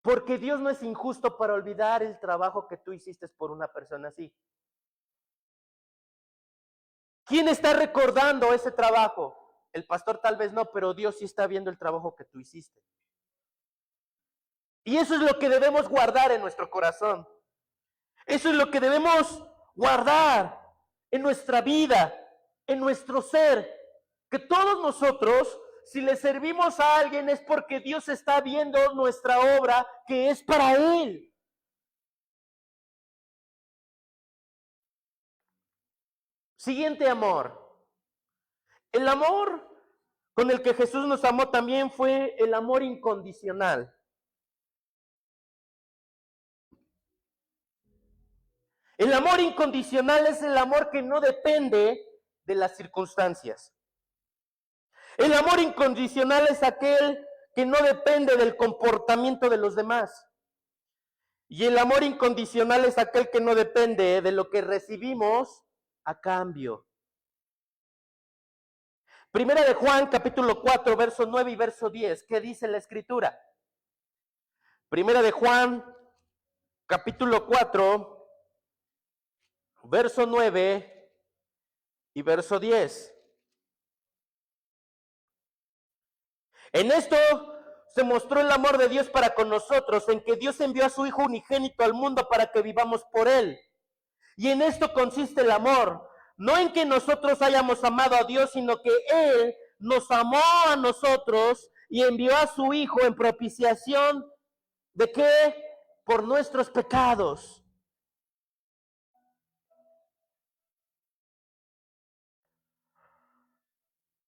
Porque Dios no es injusto para olvidar el trabajo que tú hiciste por una persona así. ¿Quién está recordando ese trabajo? El pastor tal vez no, pero Dios sí está viendo el trabajo que tú hiciste. Y eso es lo que debemos guardar en nuestro corazón. Eso es lo que debemos guardar en nuestra vida, en nuestro ser. Que todos nosotros, si le servimos a alguien, es porque Dios está viendo nuestra obra que es para Él. Siguiente amor. El amor con el que Jesús nos amó también fue el amor incondicional. El amor incondicional es el amor que no depende de las circunstancias. El amor incondicional es aquel que no depende del comportamiento de los demás. Y el amor incondicional es aquel que no depende de lo que recibimos a cambio. Primera de Juan, capítulo 4, verso 9 y verso 10. ¿Qué dice la Escritura? Primera de Juan, capítulo 4, verso 9 y verso 10. En esto se mostró el amor de Dios para con nosotros, en que Dios envió a su Hijo unigénito al mundo para que vivamos por Él. Y en esto consiste el amor, no en que nosotros hayamos amado a Dios, sino que Él nos amó a nosotros y envió a su Hijo en propiciación ¿de qué? Por nuestros pecados.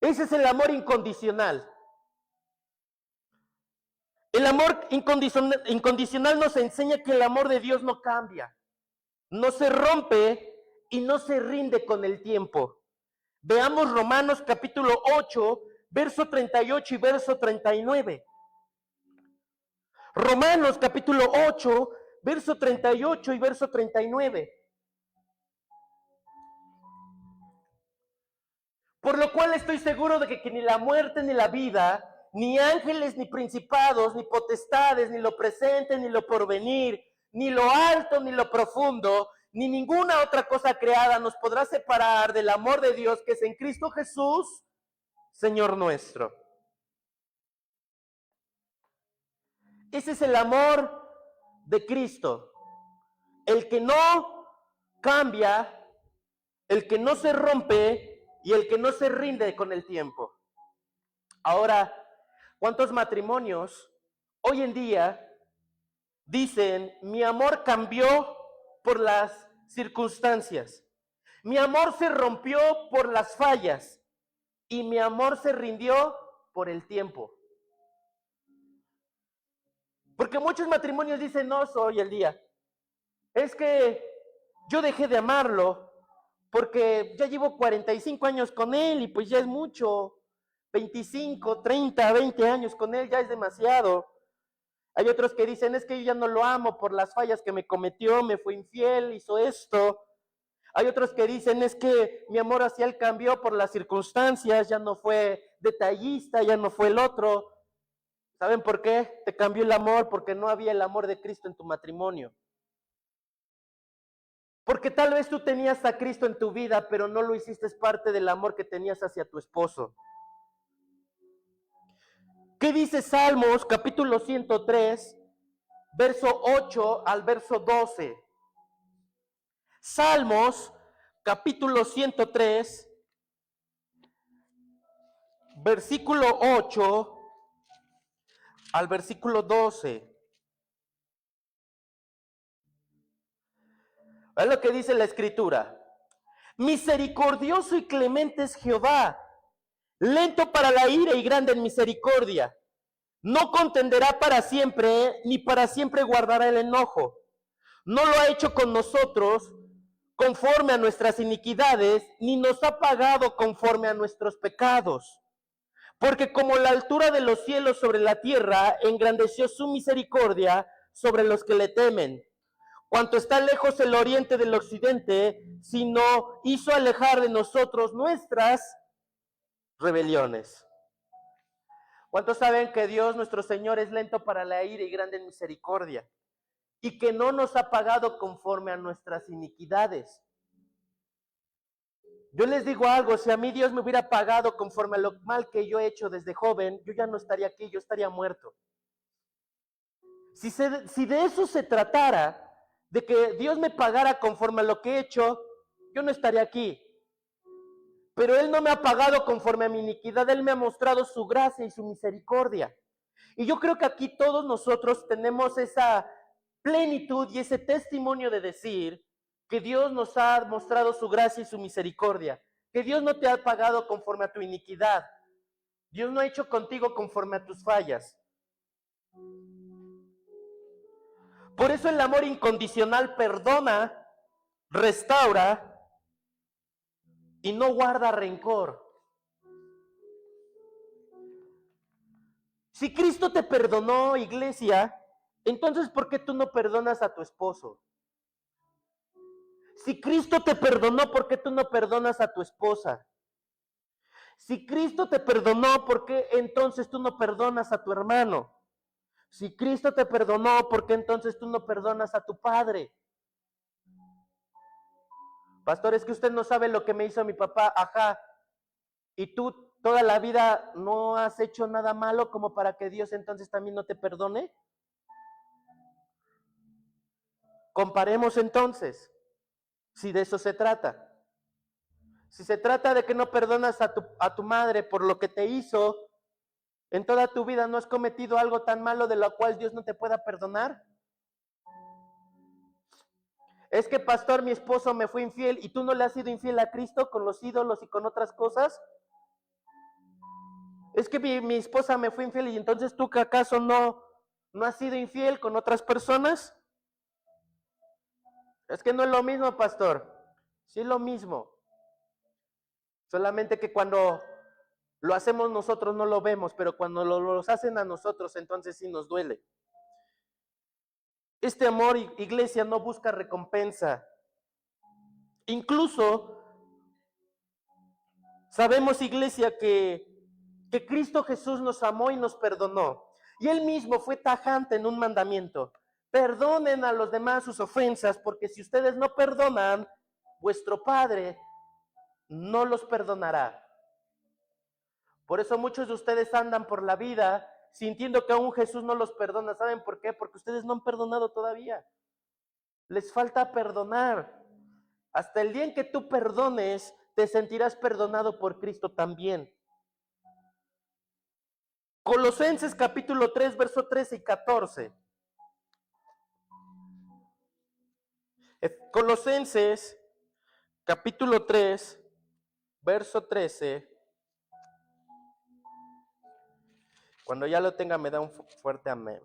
Ese es el amor incondicional. El amor incondicional nos enseña que el amor de Dios no cambia, no se rompe y no se rinde con el tiempo. Veamos Romanos capítulo 8, verso 38 y verso 39. Romanos capítulo 8, verso 38 y verso 39. Por lo cual estoy seguro de que ni la muerte ni la vida, ni ángeles, ni principados, ni potestades, ni lo presente, ni lo porvenir, ni lo alto, ni lo profundo, ni ninguna otra cosa creada nos podrá separar del amor de Dios que es en Cristo Jesús, Señor nuestro. Ese es el amor de Cristo, el que no cambia, el que no se rompe y el que no se rinde con el tiempo. Ahora, ¿cuántos matrimonios hoy en día dicen, mi amor cambió por las circunstancias, mi amor se rompió por las fallas y mi amor se rindió por el tiempo? Porque muchos matrimonios dicen, no soy el día, es que yo dejé de amarlo porque ya llevo 45 años con él y pues ya es mucho. 25, 30, 20 años con él ya es demasiado. Hay otros que dicen, es que yo ya no lo amo por las fallas que me cometió, me fue infiel, hizo esto. Hay otros que dicen, es que mi amor hacia él cambió por las circunstancias, ya no fue detallista, ya no fue el otro. ¿Saben por qué? Te cambió el amor porque no había el amor de Cristo en tu matrimonio. Porque tal vez tú tenías a Cristo en tu vida, pero no lo hiciste parte del amor que tenías hacia tu esposo. ¿Qué dice Salmos capítulo 103, verso 8 al verso 12? Salmos capítulo 103, versículo 8 al versículo 12. Es lo que dice la Escritura. Misericordioso y clemente es Jehová, lento para la ira y grande en misericordia. No contenderá para siempre, ni para siempre guardará el enojo. No lo ha hecho con nosotros conforme a nuestras iniquidades, ni nos ha pagado conforme a nuestros pecados. Porque como la altura de los cielos sobre la tierra, engrandeció su misericordia sobre los que le temen. Cuanto está lejos el oriente del occidente, sino hizo alejar de nosotros nuestras rebeliones. ¿Cuántos saben que Dios nuestro Señor es lento para la ira y grande en misericordia? Y que no nos ha pagado conforme a nuestras iniquidades. Yo les digo algo, si a mí Dios me hubiera pagado conforme a lo mal que yo he hecho desde joven, yo ya no estaría aquí, yo estaría muerto. Si de eso se tratara, de que Dios me pagara conforme a lo que he hecho, yo no estaría aquí. Pero Él no me ha pagado conforme a mi iniquidad, Él me ha mostrado su gracia y su misericordia. Y yo creo que aquí todos nosotros tenemos esa plenitud y ese testimonio de decir que Dios nos ha mostrado su gracia y su misericordia, que Dios no te ha pagado conforme a tu iniquidad. Dios no ha hecho contigo conforme a tus fallas. Por eso el amor incondicional perdona, restaura y no guarda rencor. Si Cristo te perdonó, iglesia, entonces ¿por qué tú no perdonas a tu esposo? Si Cristo te perdonó, ¿por qué tú no perdonas a tu esposa? Si Cristo te perdonó, ¿por qué entonces tú no perdonas a tu hermano? Si Cristo te perdonó, ¿por qué entonces tú no perdonas a tu padre? Pastor, es que usted no sabe lo que me hizo mi papá, ajá. Y tú toda la vida no has hecho nada malo como para que Dios entonces también no te perdone. Comparemos entonces, si de eso se trata. Si se trata de que no perdonas a tu madre por lo que te hizo, en toda tu vida no has cometido algo tan malo de lo cual Dios no te pueda perdonar. Es que, pastor, mi esposo me fue infiel y tú no le has sido infiel a Cristo con los ídolos y con otras cosas. Es que mi esposa me fue infiel y entonces tú que acaso no has sido infiel con otras personas. Es que no es lo mismo, pastor. Sí es lo mismo. Solamente que cuando lo hacemos nosotros no lo vemos, pero cuando los hacen a nosotros entonces sí nos duele. Este amor, iglesia, no busca recompensa. Incluso sabemos, iglesia, que Cristo Jesús nos amó y nos perdonó. Y Él mismo fue tajante en un mandamiento. Perdonen a los demás sus ofensas, porque si ustedes no perdonan, vuestro Padre no los perdonará. Por eso muchos de ustedes andan por la vida sintiendo que aún Jesús no los perdona. ¿Saben por qué? Porque ustedes no han perdonado todavía. Les falta perdonar. Hasta el día en que tú perdones, te sentirás perdonado por Cristo también. Colosenses capítulo 3, verso 13 y 14. Colosenses capítulo 3, verso 13. Cuando ya lo tenga, me da un fuerte amén.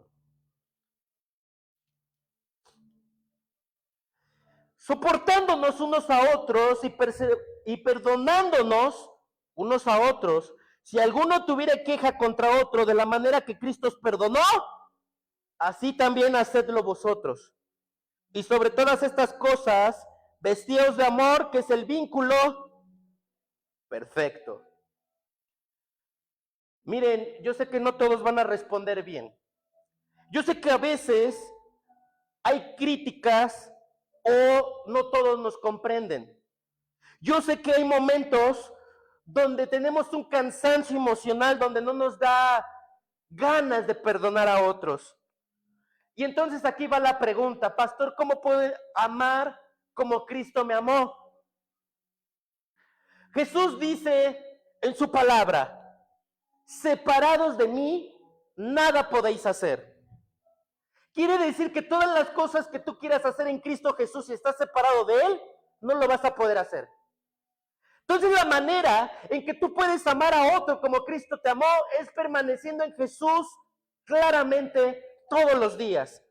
Soportándonos unos a otros y perdonándonos unos a otros, si alguno tuviera queja contra otro de la manera que Cristo os perdonó, así también hacedlo vosotros. Y sobre todas estas cosas, vestíos de amor, que es el vínculo perfecto. Miren, yo sé que no todos van a responder bien. Yo sé que a veces hay críticas o no todos nos comprenden. Yo sé que hay momentos donde tenemos un cansancio emocional, donde no nos da ganas de perdonar a otros. Y entonces aquí va la pregunta, pastor, ¿cómo puedo amar como Cristo me amó? Jesús dice en su palabra, separados de mí, nada podéis hacer. Quiere decir que todas las cosas que tú quieras hacer en Cristo Jesús, si estás separado de Él, no lo vas a poder hacer. Entonces la manera en que tú puedes amar a otro como Cristo te amó es permaneciendo en Jesús claramente todos los días.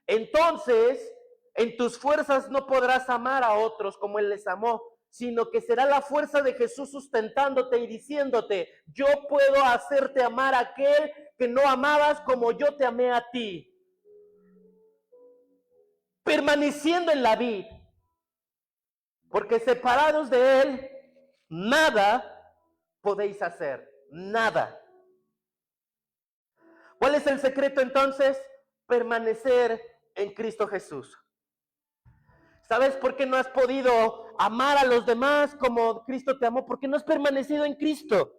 Entonces, en tus fuerzas no podrás amar a otros como Él les amó, sino que será la fuerza de Jesús sustentándote y diciéndote, yo puedo hacerte amar a aquel que no amabas como yo te amé a ti. Permaneciendo en la vid, porque separados de Él, nada podéis hacer, nada. ¿Cuál es el secreto entonces? Permanecer en Cristo Jesús. ¿Sabes por qué no has podido amar a los demás como Cristo te amó? Porque no has permanecido en Cristo.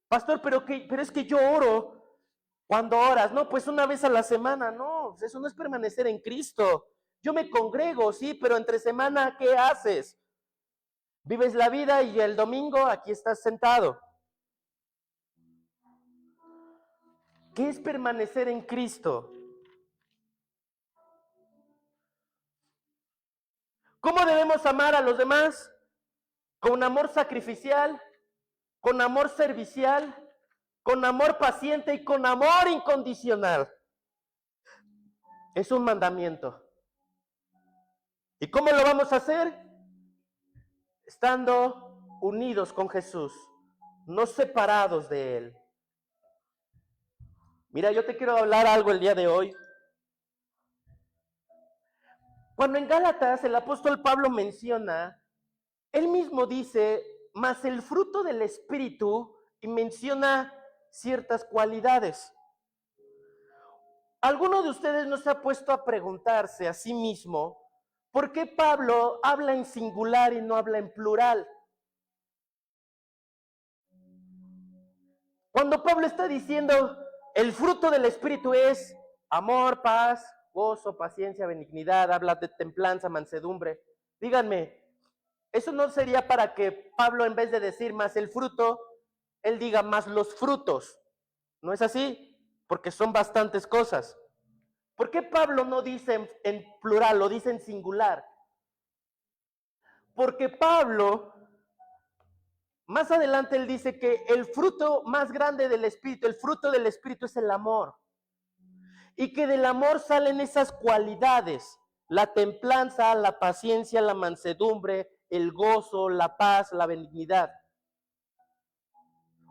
Pastor, pero es que yo oro. Cuando oras, no, pues una vez a la semana, no, eso no es permanecer en Cristo. Yo me congrego, sí, pero entre semana, ¿qué haces? Vives la vida y el domingo aquí estás sentado. ¿Qué es permanecer en Cristo? ¿Cómo debemos amar a los demás? Con amor sacrificial, con amor servicial, con amor paciente y con amor incondicional. Es un mandamiento. ¿Y cómo lo vamos a hacer? Estando unidos con Jesús, no separados de Él. Mira, yo te quiero hablar algo el día de hoy. Cuando en Gálatas el apóstol Pablo menciona, él mismo dice, mas el fruto del Espíritu, y menciona ciertas cualidades. ¿Alguno de ustedes no se ha puesto a preguntarse a sí mismo, por qué Pablo habla en singular y no habla en plural? Cuando Pablo está diciendo, el fruto del Espíritu es amor, paz, gozo, paciencia, benignidad, habla de templanza, mansedumbre. Díganme, ¿eso no sería para que Pablo, en vez de decir más el fruto, él diga más los frutos? ¿No es así? Porque son bastantes cosas. ¿Por qué Pablo no dice en plural, lo dice en singular? Porque Pablo, más adelante él dice que el fruto más grande del Espíritu, el fruto del Espíritu es el amor. Y que del amor salen esas cualidades, la templanza, la paciencia, la mansedumbre, el gozo, la paz, la benignidad.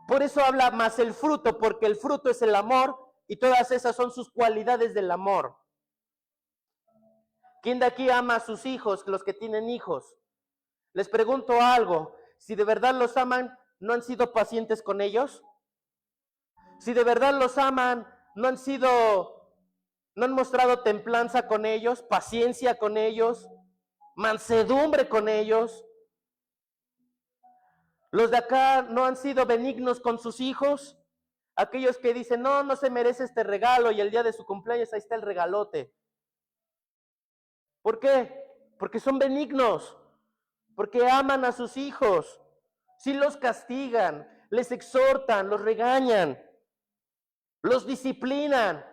Por eso habla más el fruto, porque el fruto es el amor y todas esas son sus cualidades del amor. ¿Quién de aquí ama a sus hijos, los que tienen hijos? Les pregunto algo, si de verdad los aman, ¿no han sido pacientes con ellos? Si de verdad los aman, ¿no han mostrado templanza con ellos, paciencia con ellos, mansedumbre con ellos? ¿Los de acá no han sido benignos con sus hijos? Aquellos que dicen, no, no se merece este regalo y el día de su cumpleaños ahí está el regalote. ¿Por qué? Porque son benignos, porque aman a sus hijos. Si los castigan, les exhortan, los regañan, los disciplinan,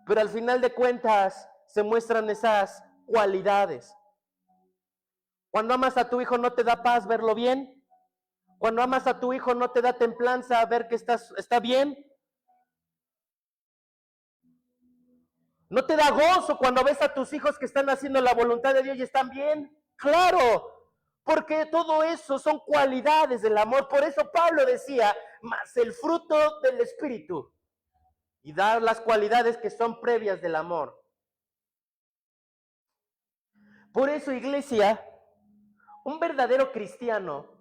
pero al final de cuentas se muestran esas cualidades. Cuando amas a tu hijo, ¿no te da paz verlo bien? Cuando amas a tu hijo, ¿no te da templanza ver que está bien? ¿No te da gozo cuando ves a tus hijos que están haciendo la voluntad de Dios y están bien? Claro, porque todo eso son cualidades del amor. Por eso Pablo decía, más el fruto del Espíritu y dar las cualidades que son previas del amor. Por eso, iglesia, un verdadero cristiano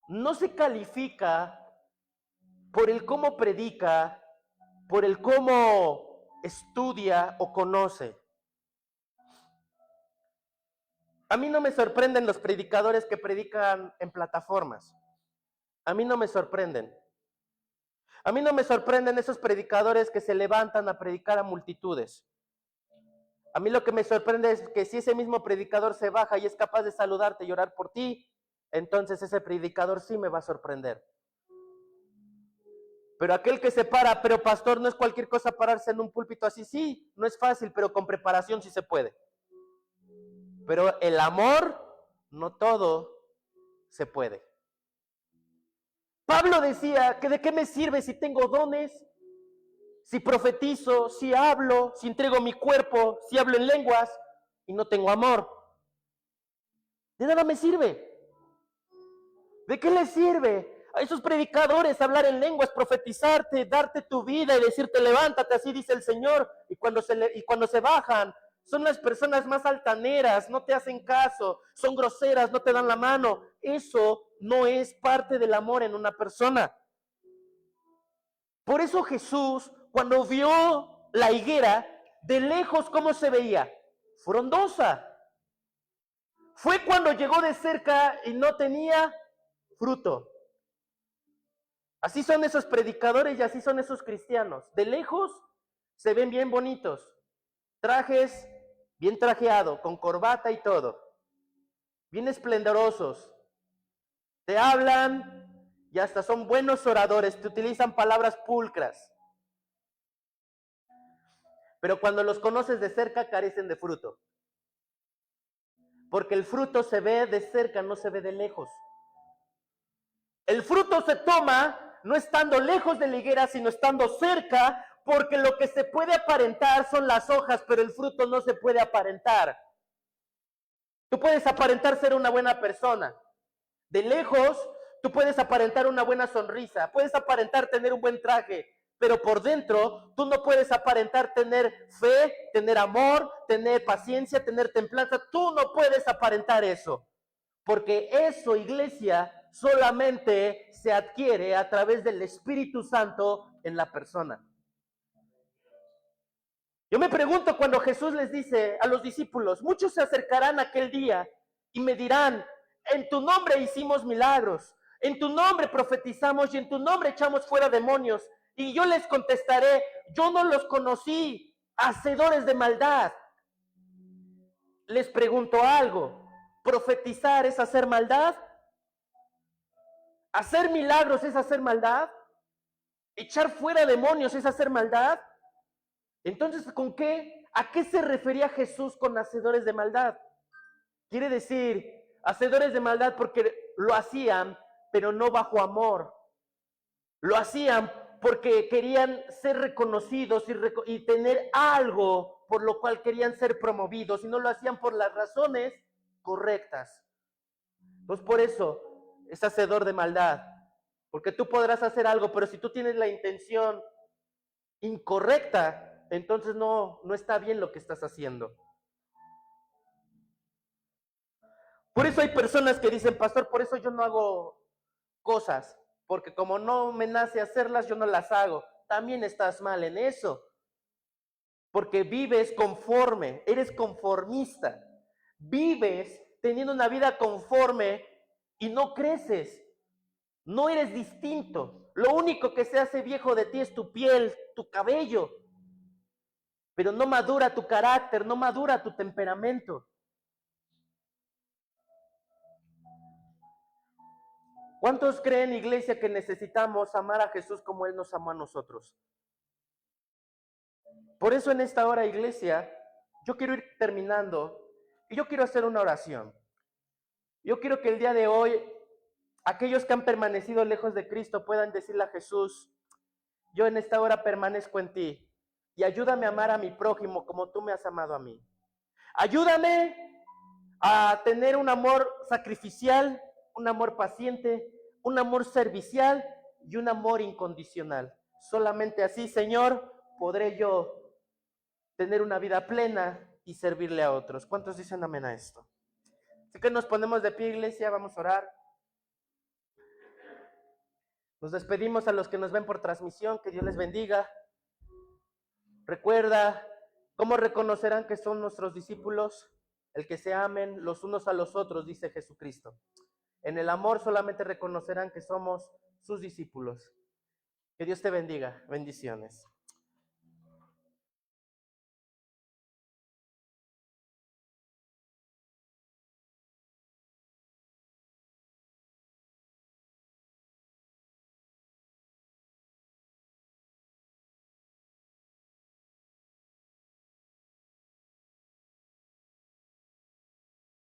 no se califica por el cómo predica, por el cómo estudia o conoce. A mí no me sorprenden los predicadores que predican en plataformas. A mí no me sorprenden. A mí no me sorprenden esos predicadores que se levantan a predicar a multitudes. A mí lo que me sorprende es que si ese mismo predicador se baja y es capaz de saludarte y orar por ti, entonces ese predicador sí me va a sorprender. Pero aquel que se para, pero pastor, no es cualquier cosa pararse en un púlpito así, sí, no es fácil, pero con preparación sí se puede. Pero el amor, no todo se puede. Pablo decía que de qué me sirve si tengo dones, si profetizo, si hablo, si entrego mi cuerpo, si hablo en lenguas y no tengo amor. De nada me sirve. ¿De qué les sirve a esos predicadores hablar en lenguas, profetizarte, darte tu vida y decirte levántate, así dice el Señor? Y cuando se bajan, son las personas más altaneras, no te hacen caso, son groseras, no te dan la mano. Eso no es parte del amor en una persona. Por eso Jesús, cuando vio la higuera, de lejos, ¿cómo se veía? Frondosa. Fue cuando llegó de cerca y no tenía fruto. Así son esos predicadores y así son esos cristianos. De lejos se ven bien bonitos, trajes bien trajeados, con corbata y todo, bien esplendorosos. Te hablan y hasta son buenos oradores, te utilizan palabras pulcras. Pero cuando los conoces de cerca carecen de fruto. Porque el fruto se ve de cerca, no se ve de lejos. El fruto se toma no estando lejos de la higuera, sino estando cerca, porque lo que se puede aparentar son las hojas, pero el fruto no se puede aparentar. Tú puedes aparentar ser una buena persona. De lejos, tú puedes aparentar una buena sonrisa, puedes aparentar tener un buen traje, pero por dentro tú no puedes aparentar tener fe, tener amor, tener paciencia, tener templanza. Tú no puedes aparentar eso, porque eso, iglesia, solamente se adquiere a través del Espíritu Santo en la persona. Yo me pregunto cuando Jesús les dice a los discípulos, muchos se acercarán aquel día y me dirán, en tu nombre hicimos milagros, en tu nombre profetizamos y en tu nombre echamos fuera demonios. Y yo les contestaré, yo no los conocí, hacedores de maldad. Les pregunto algo, ¿profetizar es hacer maldad? ¿Hacer milagros es hacer maldad? ¿Echar fuera demonios es hacer maldad? Entonces, ¿con qué? ¿A qué se refería Jesús con hacedores de maldad? Quiere decir, hacedores de maldad porque lo hacían, pero no bajo amor. Lo hacían porque querían ser reconocidos y tener algo por lo cual querían ser promovidos, y no lo hacían por las razones correctas. Entonces, por eso es hacedor de maldad. Porque tú podrás hacer algo, pero si tú tienes la intención incorrecta, entonces no está bien lo que estás haciendo. Por eso hay personas que dicen, pastor, por eso yo no hago cosas, porque como no me nace hacerlas, yo no las hago. También estás mal en eso, porque vives conforme, eres conformista, vives teniendo una vida conforme y no creces, no eres distinto. Lo único que se hace viejo de ti es tu piel, tu cabello, pero no madura tu carácter, no madura tu temperamento. ¿Cuántos creen, iglesia, que necesitamos amar a Jesús como Él nos amó a nosotros? Por eso en esta hora, iglesia, yo quiero ir terminando y yo quiero hacer una oración. Yo quiero que el día de hoy, aquellos que han permanecido lejos de Cristo puedan decirle a Jesús, yo en esta hora permanezco en ti y ayúdame a amar a mi prójimo como tú me has amado a mí. Ayúdame a tener un amor sacrificial, un amor paciente, un amor servicial y un amor incondicional. Solamente así, Señor, podré yo tener una vida plena y servirle a otros. ¿Cuántos dicen amén a esto? Así que nos ponemos de pie, iglesia, vamos a orar. Nos despedimos a los que nos ven por transmisión, que Dios les bendiga. Recuerda, ¿cómo reconocerán que son nuestros discípulos? El que se amen los unos a los otros, dice Jesucristo. En el amor solamente reconocerán que somos sus discípulos. Que Dios te bendiga. Bendiciones.